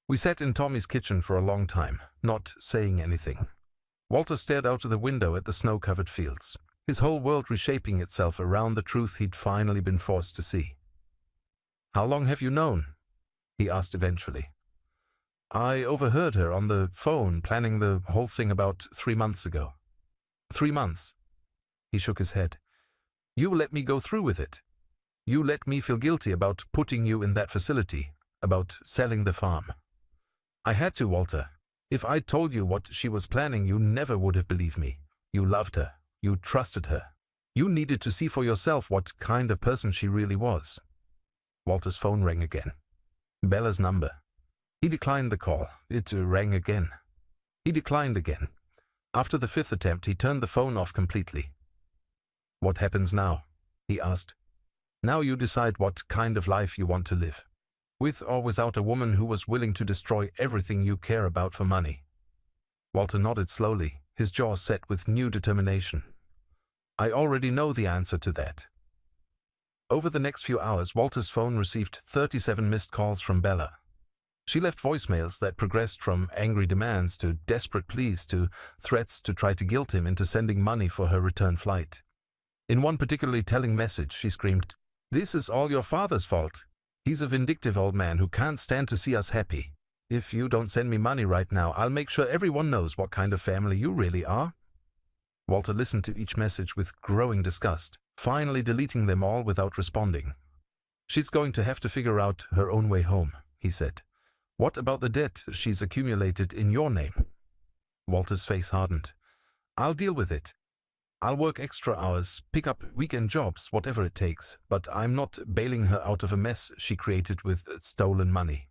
We sat in Tommy's kitchen for a long time, not saying anything. Walter stared out of the window at the snow-covered fields, his whole world reshaping itself around the truth he'd finally been forced to see. How long have you known? He asked eventually. I overheard her on the phone planning the whole thing about 3 months ago. 3 months? He shook his head. You let me go through with it. You let me feel guilty about putting you in that facility, about selling the farm. I had to, Walter. If I told you what she was planning, you never would have believed me. You loved her. You trusted her. You needed to see for yourself what kind of person she really was. Walter's phone rang again. Bella's number. He declined the call. It rang again. He declined again. After the 5th attempt, he turned the phone off completely. What happens now? He asked. Now you decide what kind of life you want to live. With or without a woman who was willing to destroy everything you care about for money. Walter nodded slowly, his jaw set with new determination. I already know the answer to that. Over the next few hours, Walter's phone received 37 missed calls from Bella. She left voicemails that progressed from angry demands to desperate pleas to threats to try to guilt him into sending money for her return flight. In one particularly telling message, she screamed, "This is all your father's fault. He's a vindictive old man who can't stand to see us happy. If you don't send me money right now, I'll make sure everyone knows what kind of family you really are." Walter listened to each message with growing disgust, finally deleting them all without responding. "She's going to have to figure out her own way home," he said. "What about the debt she's accumulated in your name?" Walter's face hardened. "I'll deal with it. I'll work extra hours, pick up weekend jobs, whatever it takes, but I'm not bailing her out of a mess she created with stolen money."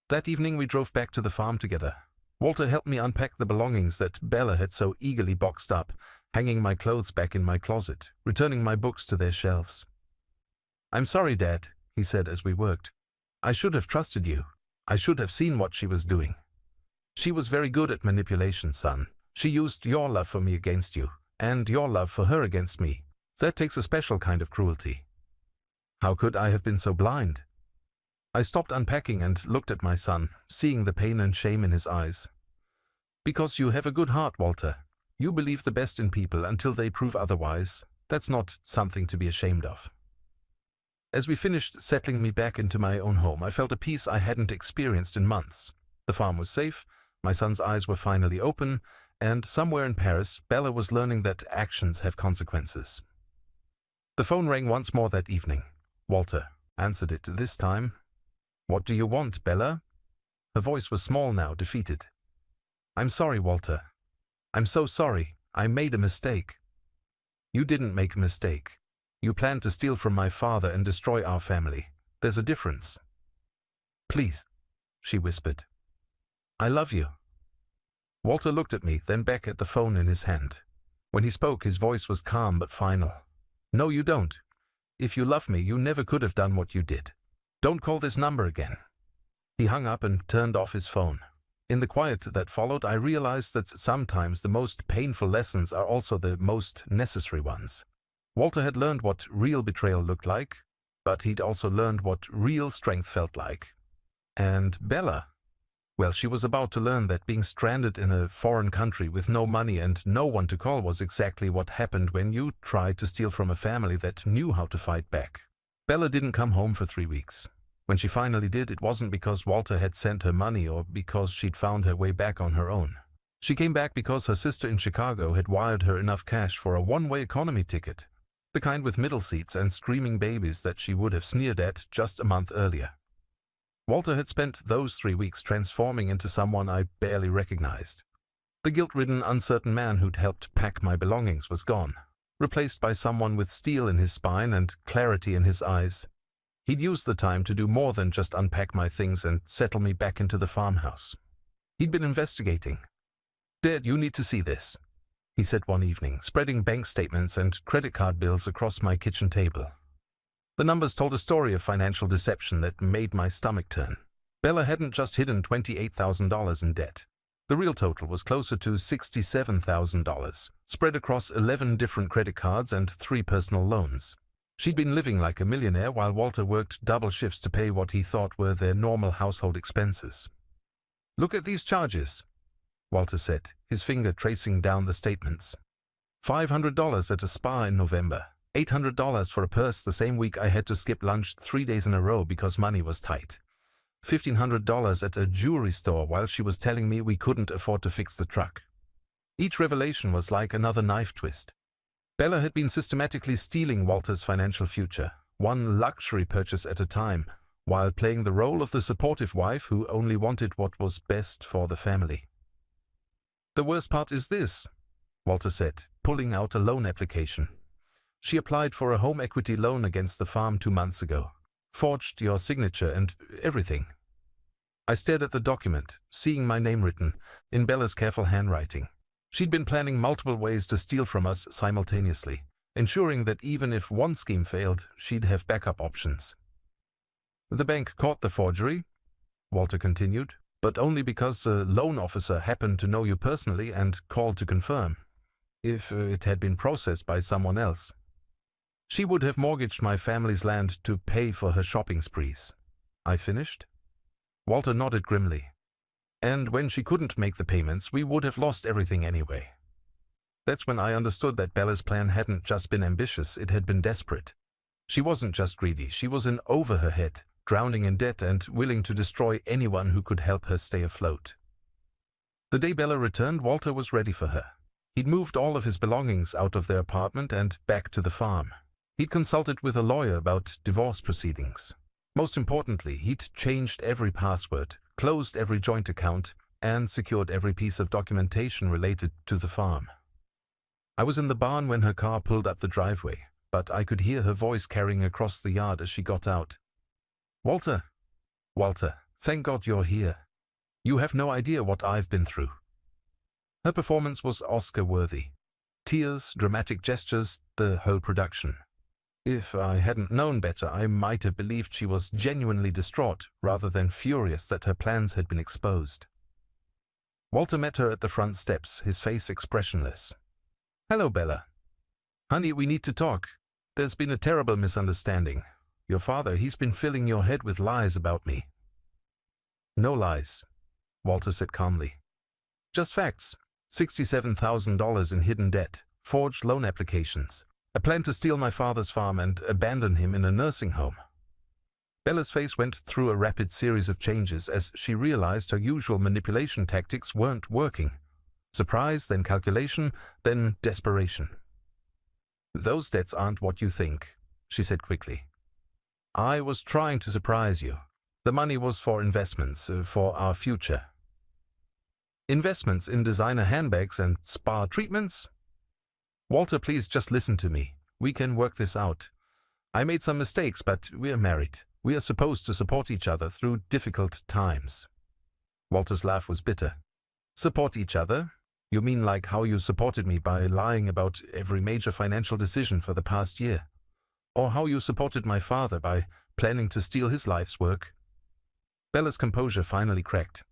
That evening we drove back to the farm together. Walter helped me unpack the belongings that Bella had so eagerly boxed up, hanging my clothes back in my closet, returning my books to their shelves. "I'm sorry, Dad," he said as we worked. "I should have trusted you. I should have seen what she was doing. She was very good at manipulation, son. She used your love for me against you, and your love for her against me. That takes a special kind of cruelty. How could I have been so blind?" I stopped unpacking and looked at my son, seeing the pain and shame in his eyes. "Because you have a good heart, Walter. You believe the best in people until they prove otherwise. That's not something to be ashamed of." As we finished settling me back into my own home, I felt a peace I hadn't experienced in months. The farm was safe, my son's eyes were finally open, and somewhere in Paris, Bella was learning that actions have consequences. The phone rang once more that evening. Walter answered it this time. "What do you want, Bella?" Her voice was small now, defeated. "I'm sorry, Walter. I'm so sorry. I made a mistake." "You didn't make a mistake. You planned to steal from my father and destroy our family. There's a difference." "Please," she whispered. "I love you." Walter looked at me, then back at the phone in his hand. When he spoke, his voice was calm but final. "No, you don't. If you love me, you never could have done what you did. Don't call this number again." He hung up and turned off his phone. In the quiet that followed, I realized that sometimes the most painful lessons are also the most necessary ones. Walter had learned what real betrayal looked like, but he'd also learned what real strength felt like. And Bella, well, she was about to learn that being stranded in a foreign country with no money and no one to call was exactly what happened when you tried to steal from a family that knew how to fight back. Bella didn't come home for 3 weeks. When she finally did, it wasn't because Walter had sent her money or because she'd found her way back on her own. She came back because her sister in Chicago had wired her enough cash for a one-way economy ticket, the kind with middle seats and screaming babies that she would have sneered at just a month earlier. Walter had spent those 3 weeks transforming into someone I barely recognized. The guilt-ridden, uncertain man who'd helped pack my belongings was gone, replaced by someone with steel in his spine and clarity in his eyes. He'd used the time to do more than just unpack my things and settle me back into the farmhouse. He'd been investigating. "Dad, you need to see this," he said one evening, spreading bank statements and credit card bills across my kitchen table. The numbers told a story of financial deception that made my stomach turn. Bella hadn't just hidden $28,000 in debt. The real total was closer to $67,000, spread across 11 different credit cards and 3 personal loans. She'd been living like a millionaire while Walter worked double shifts to pay what he thought were their normal household expenses. "Look at these charges," Walter said, his finger tracing down the statements. $500 at a spa in November, $800 for a purse the same week I had to skip lunch 3 days in a row because money was tight, $1,500 at a jewelry store while she was telling me we couldn't afford to fix the truck. Each revelation was like another knife twist. Bella had been systematically stealing Walter's financial future, one luxury purchase at a time, while playing the role of the supportive wife who only wanted what was best for the family. "The worst part is this," Walter said, pulling out a loan application. "She applied for a home equity loan against the farm 2 months ago. Forged your signature and everything." I stared at the document, seeing my name written, in Bella's careful handwriting. She'd been planning multiple ways to steal from us simultaneously, ensuring that even if one scheme failed, she'd have backup options. "The bank caught the forgery," Walter continued, "but only because the loan officer happened to know you personally and called to confirm. If it had been processed by someone else." She would have mortgaged my family's land to pay for her shopping sprees. I finished. Walter nodded grimly. And when she couldn't make the payments, we would have lost everything anyway. That's when I understood that Bella's plan hadn't just been ambitious, it had been desperate. She wasn't just greedy, she was in over her head, drowning in debt and willing to destroy anyone who could help her stay afloat. The day Bella returned, Walter was ready for her. He'd moved all of his belongings out of their apartment and back to the farm. He'd consulted with a lawyer about divorce proceedings. Most importantly, he'd changed every password, closed every joint account, and secured every piece of documentation related to the farm. I was in the barn when her car pulled up the driveway, but I could hear her voice carrying across the yard as she got out. Walter, thank God you're here. You have no idea what I've been through." Her performance was Oscar-worthy. Tears, dramatic gestures, the whole production. If I hadn't known better, I might have believed she was genuinely distraught rather than furious that her plans had been exposed. Walter met her at the front steps, his face expressionless. "Hello, Bella. Honey, we need to talk. There's been a terrible misunderstanding. Your father, he's been filling your head with lies about me." "No lies," Walter said calmly. "Just facts. $67,000 in hidden debt, forged loan applications, a plan to steal my father's farm and abandon him in a nursing home." Bella's face went through a rapid series of changes as she realized her usual manipulation tactics weren't working. Surprise, then calculation, then desperation. "Those debts aren't what you think," she said quickly. "I was trying to surprise you. The money was for investments, for our future." "Investments in designer handbags and spa treatments?" "Walter, please just listen to me. We can work this out. I made some mistakes, but we're married. We are supposed to support each other through difficult times." Walter's laugh was bitter. "Support each other? You mean like how you supported me by lying about every major financial decision for the past year? Or how you supported my father by planning to steal his life's work?" Bella's composure finally cracked.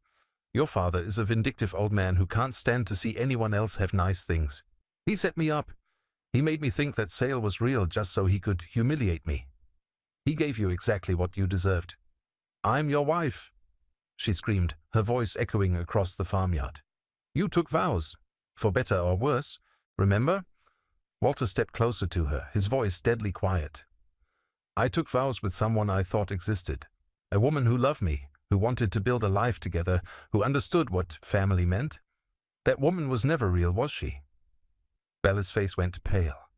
"Your father is a vindictive old man who can't stand to see anyone else have nice things. He set me up. He made me think that sale was real just so he could humiliate me. He gave you exactly what you deserved." "I'm your wife," she screamed, her voice echoing across the farmyard. "You took vows, for better or worse. Remember?" Walter stepped closer to her, his voice deadly quiet. "I took vows with someone I thought existed. A woman who loved me, who wanted to build a life together, who understood what family meant. That woman was never real, was she?" Bella's face went pale.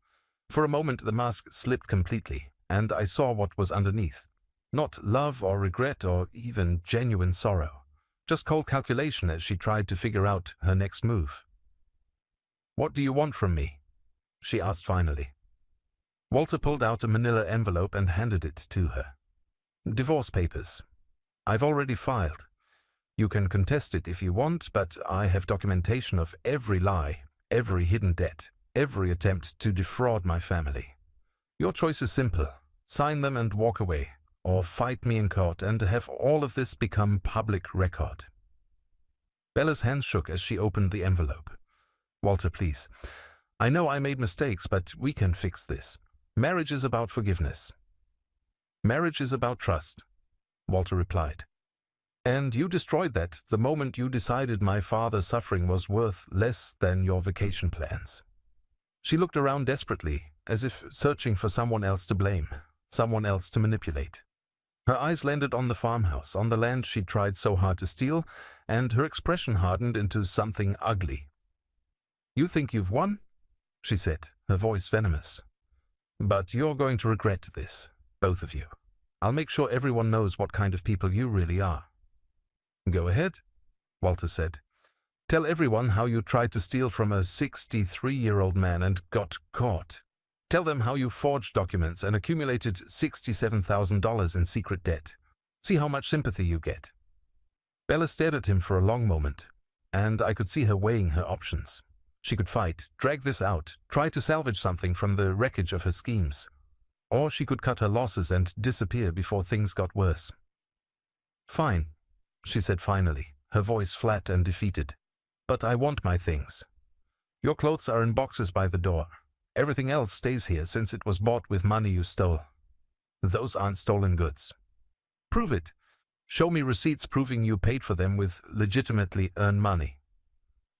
For a moment the mask slipped completely, and I saw what was underneath. Not love or regret or even genuine sorrow. Just cold calculation as she tried to figure out her next move. "What do you want from me?" she asked finally. Walter pulled out a manila envelope and handed it to her. "Divorce papers. I've already filed. You can contest it if you want, but I have documentation of every lie, every hidden debt, every attempt to defraud my family. Your choice is simple. Sign them and walk away, or fight me in court and have all of this become public record." Bella's hands shook as she opened the envelope. "Walter, please. I know I made mistakes, but we can fix this. Marriage is about forgiveness." "Marriage is about trust," Walter replied. "And you destroyed that the moment you decided my father's suffering was worth less than your vacation plans." She looked around desperately, as if searching for someone else to blame, someone else to manipulate. Her eyes landed on the farmhouse, on the land she'd tried so hard to steal, and her expression hardened into something ugly. "You think you've won?" she said, her voice venomous. "But you're going to regret this, both of you. I'll make sure everyone knows what kind of people you really are." "Go ahead," Walter said. "Tell everyone how you tried to steal from a 63-year-old man and got caught. Tell them how you forged documents and accumulated $67,000 in secret debt. See how much sympathy you get." Bella stared at him for a long moment, and I could see her weighing her options. She could fight, drag this out, try to salvage something from the wreckage of her schemes. Or she could cut her losses and disappear before things got worse. "Fine," she said finally, her voice flat and defeated. "But I want my things. Your clothes are in boxes by the door. Everything else stays here since it was bought with money you stole. Those aren't stolen goods. Prove it. Show me receipts proving you paid for them with legitimately earned money.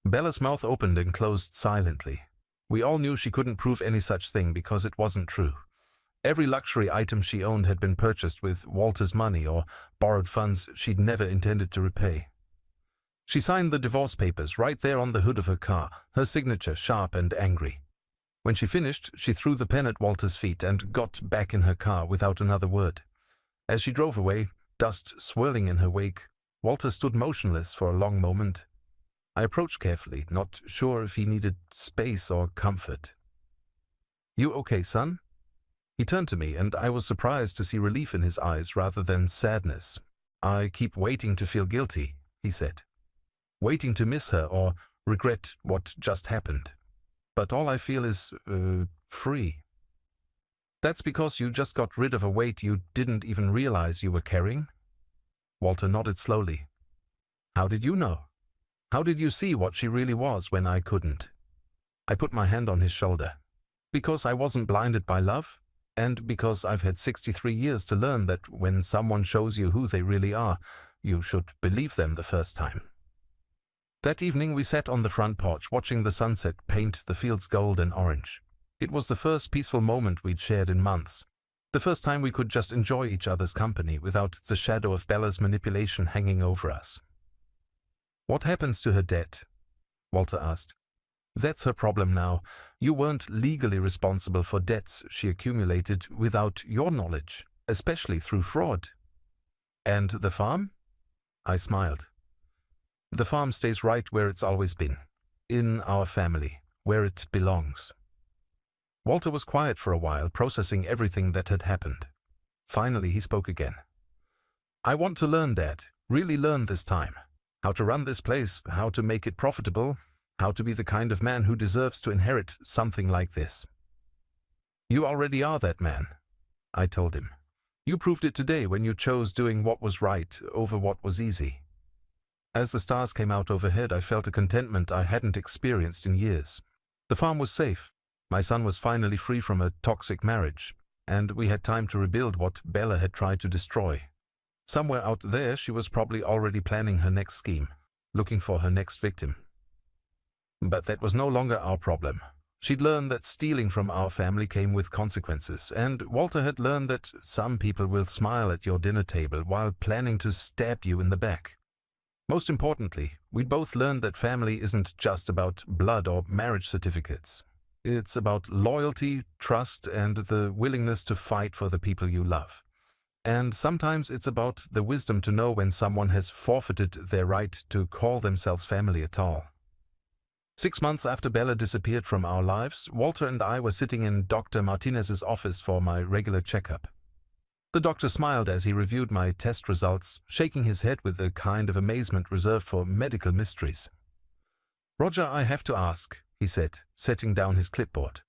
Bella's mouth opened and closed silently. We all knew she couldn't prove any such thing because it wasn't true. Every luxury item she owned had been purchased with Walter's money or borrowed funds she'd never intended to repay. She signed the divorce papers right there on the hood of her car, her signature sharp and angry. When she finished, she threw the pen at Walter's feet and got back in her car without another word. As she drove away, dust swirling in her wake, Walter stood motionless for a long moment. I approached carefully, not sure if he needed space or comfort. "You okay, son?" He turned to me, and I was surprised to see relief in his eyes rather than sadness. "I keep waiting to feel guilty," he said. "Waiting to miss her or regret what just happened. But all I feel is, free." "That's because you just got rid of a weight you didn't even realize you were carrying?" Walter nodded slowly. "How did you know? How did you see what she really was when I couldn't?" I put my hand on his shoulder. "Because I wasn't blinded by love, and because I've had 63 years to learn that when someone shows you who they really are, you should believe them the first time." That evening we sat on the front porch watching the sunset paint the fields gold and orange. It was the first peaceful moment we'd shared in months. The first time we could just enjoy each other's company without the shadow of Bella's manipulation hanging over us. "What happens to her debt?" Walter asked. "That's her problem now. You weren't legally responsible for debts she accumulated without your knowledge, especially through fraud." "And the farm?" I smiled. "The farm stays right where it's always been. In our family, where it belongs." Walter was quiet for a while, processing everything that had happened. Finally, he spoke again. "I want to learn, Dad. Really learn this time. How to run this place, how to make it profitable, how to be the kind of man who deserves to inherit something like this." "You already are that man," I told him. "You proved it today when you chose doing what was right over what was easy." As the stars came out overhead, I felt a contentment I hadn't experienced in years. The farm was safe. My son was finally free from a toxic marriage, and we had time to rebuild what Bella had tried to destroy. Somewhere out there, she was probably already planning her next scheme, looking for her next victim. But that was no longer our problem. She'd learned that stealing from our family came with consequences, and Walter had learned that some people will smile at your dinner table while planning to stab you in the back. Most importantly, we'd both learned that family isn't just about blood or marriage certificates. It's about loyalty, trust, and the willingness to fight for the people you love. And sometimes it's about the wisdom to know when someone has forfeited their right to call themselves family at all. 6 months after Bella disappeared from our lives, Walter and I were sitting in Dr. Martinez's office for my regular checkup. The doctor smiled as he reviewed my test results, shaking his head with the kind of amazement reserved for medical mysteries. "Roger, I have to ask," he said, setting down his clipboard.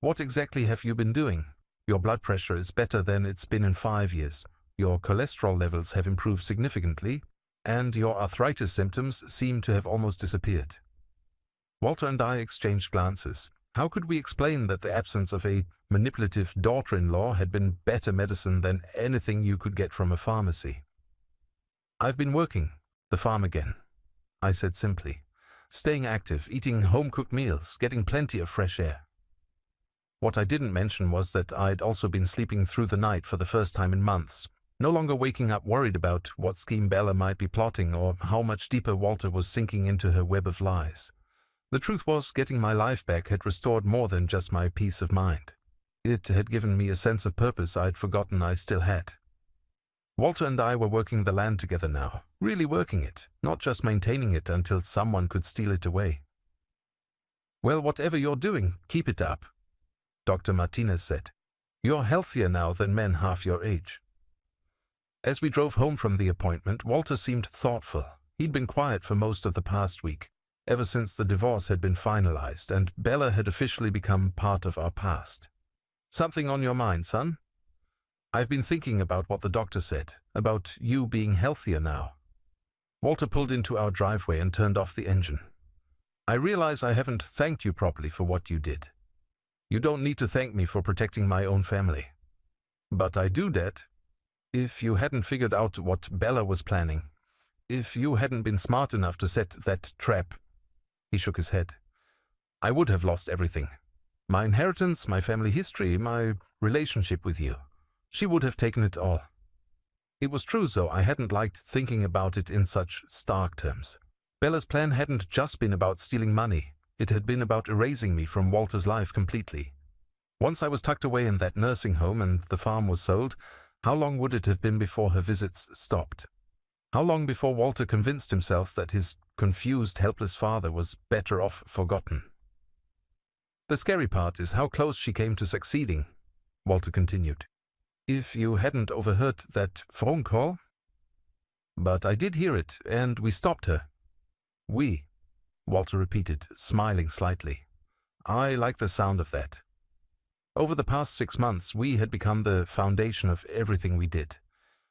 "What exactly have you been doing? Your blood pressure is better than it's been in 5 years. Your cholesterol levels have improved significantly, and your arthritis symptoms seem to have almost disappeared." Walter and I exchanged glances. How could we explain that the absence of a manipulative daughter-in-law had been better medicine than anything you could get from a pharmacy? "I've been working the farm again," I said simply. "Staying active, eating home-cooked meals, getting plenty of fresh air." What I didn't mention was that I'd also been sleeping through the night for the first time in months, no longer waking up worried about what scheme Bella might be plotting or how much deeper Walter was sinking into her web of lies. The truth was, getting my life back had restored more than just my peace of mind. It had given me a sense of purpose I'd forgotten I still had. Walter and I were working the land together now, really working it, not just maintaining it until someone could steal it away. "Well, whatever you're doing, keep it up," Dr. Martinez said. "You're healthier now than men half your age." As we drove home from the appointment, Walter seemed thoughtful. He'd been quiet for most of the past week, ever since the divorce had been finalized and Bella had officially become part of our past. "Something on your mind, son?" "I've been thinking about what the doctor said, about you being healthier now." Walter pulled into our driveway and turned off the engine. "I realize I haven't thanked you properly for what you did." You don't need to thank me for protecting my own family. But I do that. If you hadn't figured out what Bella was planning, if you hadn't been smart enough to set that trap," he shook his head, "I would have lost everything. My inheritance, my family history, my relationship with you. She would have taken it all." It was true, though I hadn't liked thinking about it in such stark terms. Bella's plan hadn't just been about stealing money. It had been about erasing me from Walter's life completely. Once I was tucked away in that nursing home and the farm was sold, how long would it have been before her visits stopped? How long before Walter convinced himself that his confused, helpless father was better off forgotten? "The scary part is how close she came to succeeding," Walter continued. "If you hadn't overheard that phone call." "But I did hear it, and we stopped her." "We," Walter repeated, smiling slightly. "I like the sound of that." Over the past 6 months, we had become the foundation of everything we did.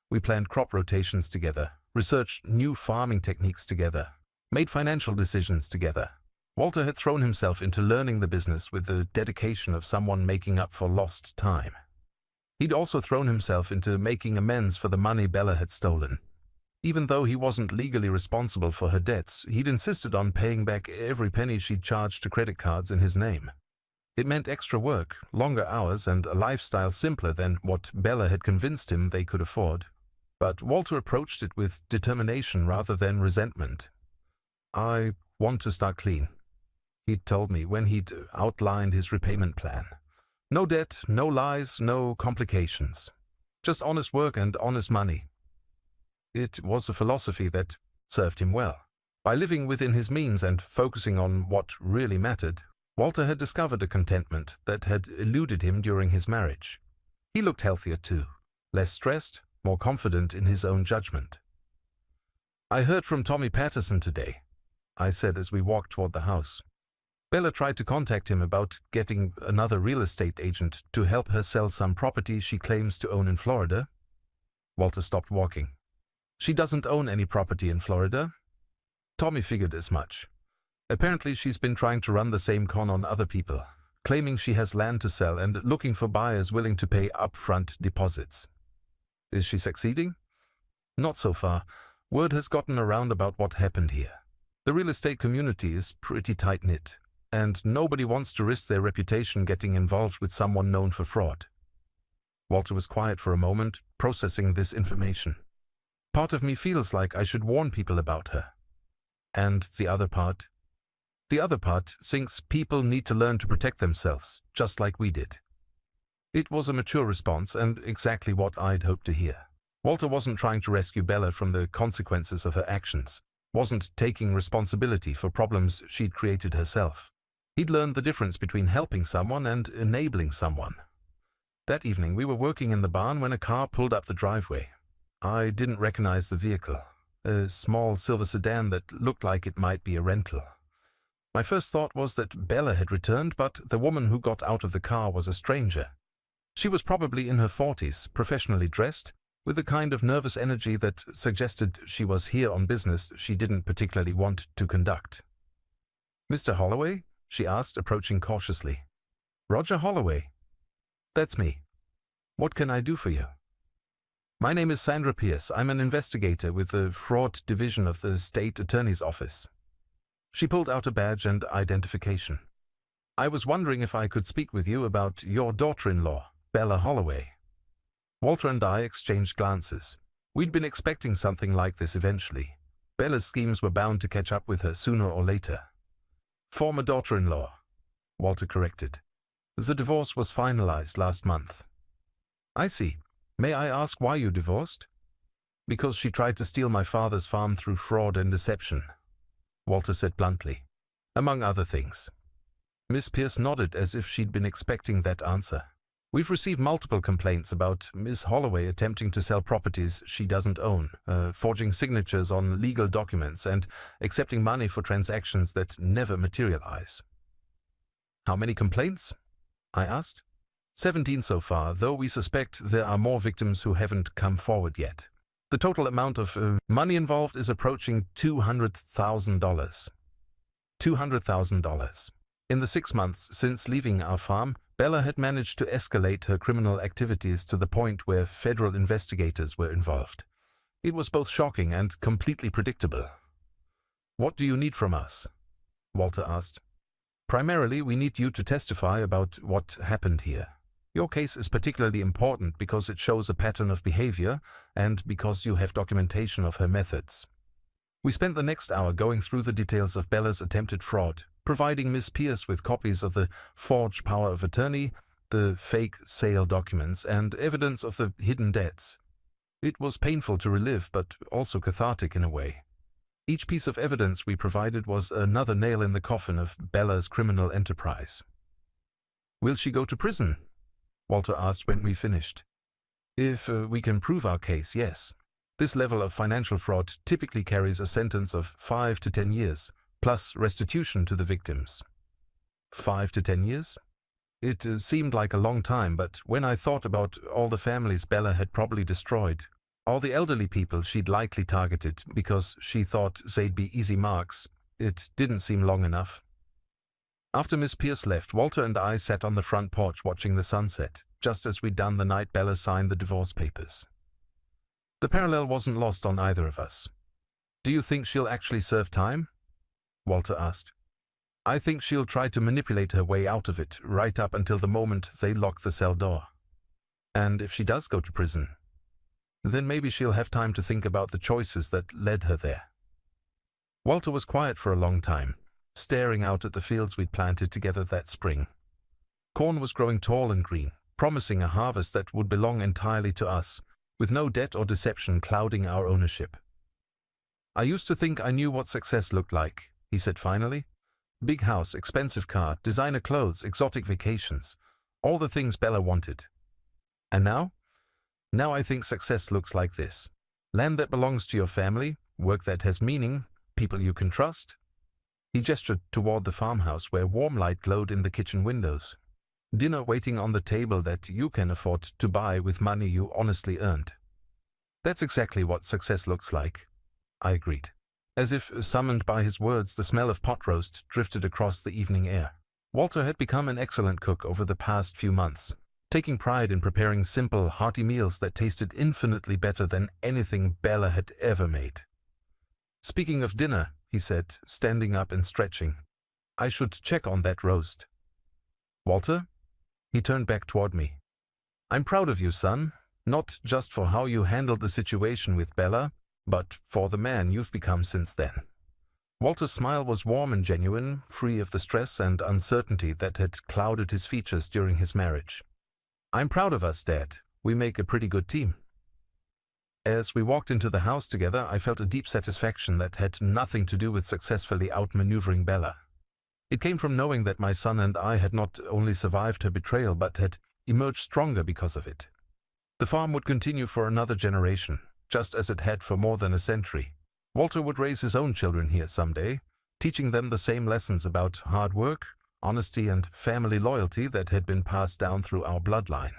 We planned crop rotations together, researched new farming techniques together, made financial decisions together. Walter had thrown himself into learning the business with the dedication of someone making up for lost time. He'd also thrown himself into making amends for the money Bella had stolen. Even though he wasn't legally responsible for her debts, he'd insisted on paying back every penny she'd charged to credit cards in his name. It meant extra work, longer hours, and a lifestyle simpler than what Bella had convinced him they could afford. But Walter approached it with determination rather than resentment. "I want to start clean," he'd told me when he'd outlined his repayment plan. "No debt, no lies, no complications. Just honest work and honest money." It was a philosophy that served him well. By living within his means and focusing on what really mattered, Walter had discovered a contentment that had eluded him during his marriage. He looked healthier too, less stressed, more confident in his own judgment. "I heard from Tommy Patterson today," I said as we walked toward the house. "Bella tried to contact him about getting another real estate agent to help her sell some property she claims to own in Florida." Walter stopped walking. "She doesn't own any property in Florida." Tommy figured as much. Apparently she's been trying to run the same con on other people, claiming she has land to sell and looking for buyers willing to pay upfront deposits. Is she succeeding? Not so far. Word has gotten around about what happened here. The real estate community is pretty tight-knit, and nobody wants to risk their reputation getting involved with someone known for fraud. Walter was quiet for a moment, processing this information. Part of me feels like I should warn people about her. And the other part? The other part thinks people need to learn to protect themselves, just like we did. It was a mature response and exactly what I'd hoped to hear. Walter wasn't trying to rescue Bella from the consequences of her actions, wasn't taking responsibility for problems she'd created herself. He'd learned the difference between helping someone and enabling someone. That evening we were working in the barn when a car pulled up the driveway. I didn't recognize the vehicle, a small silver sedan that looked like it might be a rental. My first thought was that Bella had returned, but the woman who got out of the car was a stranger. She was probably in her 40s, professionally dressed, with a kind of nervous energy that suggested she was here on business she didn't particularly want to conduct. "Mr. Holloway?" she asked, approaching cautiously. "Roger Holloway." "That's me. What can I do for you?" "My name is Sandra Pierce. I'm an investigator with the Fraud Division of the State Attorney's Office." She pulled out a badge and identification. "I was wondering if I could speak with you about your daughter-in-law, Bella Holloway." Walter and I exchanged glances. We'd been expecting something like this eventually. Bella's schemes were bound to catch up with her sooner or later. "Former daughter-in-law," Walter corrected. "The divorce was finalized last month." "I see. May I ask why you divorced?" "Because she tried to steal my father's farm through fraud and deception," Walter said bluntly. "Among other things." Miss Pierce nodded as if she'd been expecting that answer. "We've received multiple complaints about Miss Holloway attempting to sell properties she doesn't own, forging signatures on legal documents, and accepting money for transactions that never materialize." "How many complaints?" I asked. 17 so far, though we suspect there are more victims who haven't come forward yet. The total amount of money involved is approaching $200,000. $200,000. In the 6 months since leaving our farm, Bella had managed to escalate her criminal activities to the point where federal investigators were involved. It was both shocking and completely predictable. "What do you need from us?" Walter asked. "Primarily, we need you to testify about what happened here. Your case is particularly important because it shows a pattern of behavior and because you have documentation of her methods." We spent the next hour going through the details of Bella's attempted fraud, providing Miss Pierce with copies of the forged power of attorney, the fake sale documents, and evidence of the hidden debts. It was painful to relive, but also cathartic in a way. Each piece of evidence we provided was another nail in the coffin of Bella's criminal enterprise. "Will she go to prison?" Walter asked when we finished. "If we can prove our case, yes. This level of financial fraud typically carries a sentence of 5 to 10 years, plus restitution to the victims." 5 to 10 years? It seemed like a long time, but when I thought about all the families Bella had probably destroyed, all the elderly people she'd likely targeted because she thought they'd be easy marks, it didn't seem long enough. After Miss Pierce left, Walter and I sat on the front porch watching the sunset, just as we'd done the night Bella signed the divorce papers. The parallel wasn't lost on either of us. "Do you think she'll actually serve time?" Walter asked. "I think she'll try to manipulate her way out of it right up until the moment they lock the cell door. And if she does go to prison, then maybe she'll have time to think about the choices that led her there." Walter was quiet for a long time, staring out at the fields we'd planted together that spring. Corn was growing tall and green, promising a harvest that would belong entirely to us, with no debt or deception clouding our ownership. "I used to think I knew what success looked like," he said finally. "Big house, expensive car, designer clothes, exotic vacations, all the things Bella wanted. And now? Now I think success looks like this. Land that belongs to your family, work that has meaning, people you can trust." He gestured toward the farmhouse where warm light glowed in the kitchen windows. "Dinner waiting on the table that you can afford to buy with money you honestly earned." "That's exactly what success looks like," I agreed. As if summoned by his words, the smell of pot roast drifted across the evening air. Walter had become an excellent cook over the past few months, taking pride in preparing simple, hearty meals that tasted infinitely better than anything Bella had ever made. "Speaking of dinner," he said, standing up and stretching, "I should check on that roast." "Walter?" He turned back toward me. "I'm proud of you, son, not just for how you handled the situation with Bella, but for the man you've become since then." Walter's smile was warm and genuine, free of the stress and uncertainty that had clouded his features during his marriage. "I'm proud of us, Dad. We make a pretty good team." As we walked into the house together, I felt a deep satisfaction that had nothing to do with successfully outmaneuvering Bella. It came from knowing that my son and I had not only survived her betrayal, but had emerged stronger because of it. The farm would continue for another generation, just as it had for more than a century. Walter would raise his own children here someday, teaching them the same lessons about hard work, honesty, and family loyalty that had been passed down through our bloodline.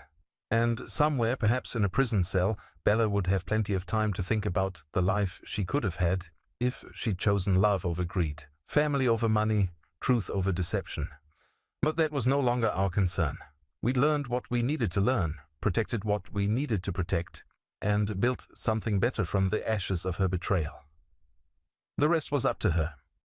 And somewhere, perhaps in a prison cell, Bella would have plenty of time to think about the life she could have had if she'd chosen love over greed, family over money, truth over deception. But that was no longer our concern. We'd learned what we needed to learn, protected what we needed to protect, and built something better from the ashes of her betrayal. The rest was up to her.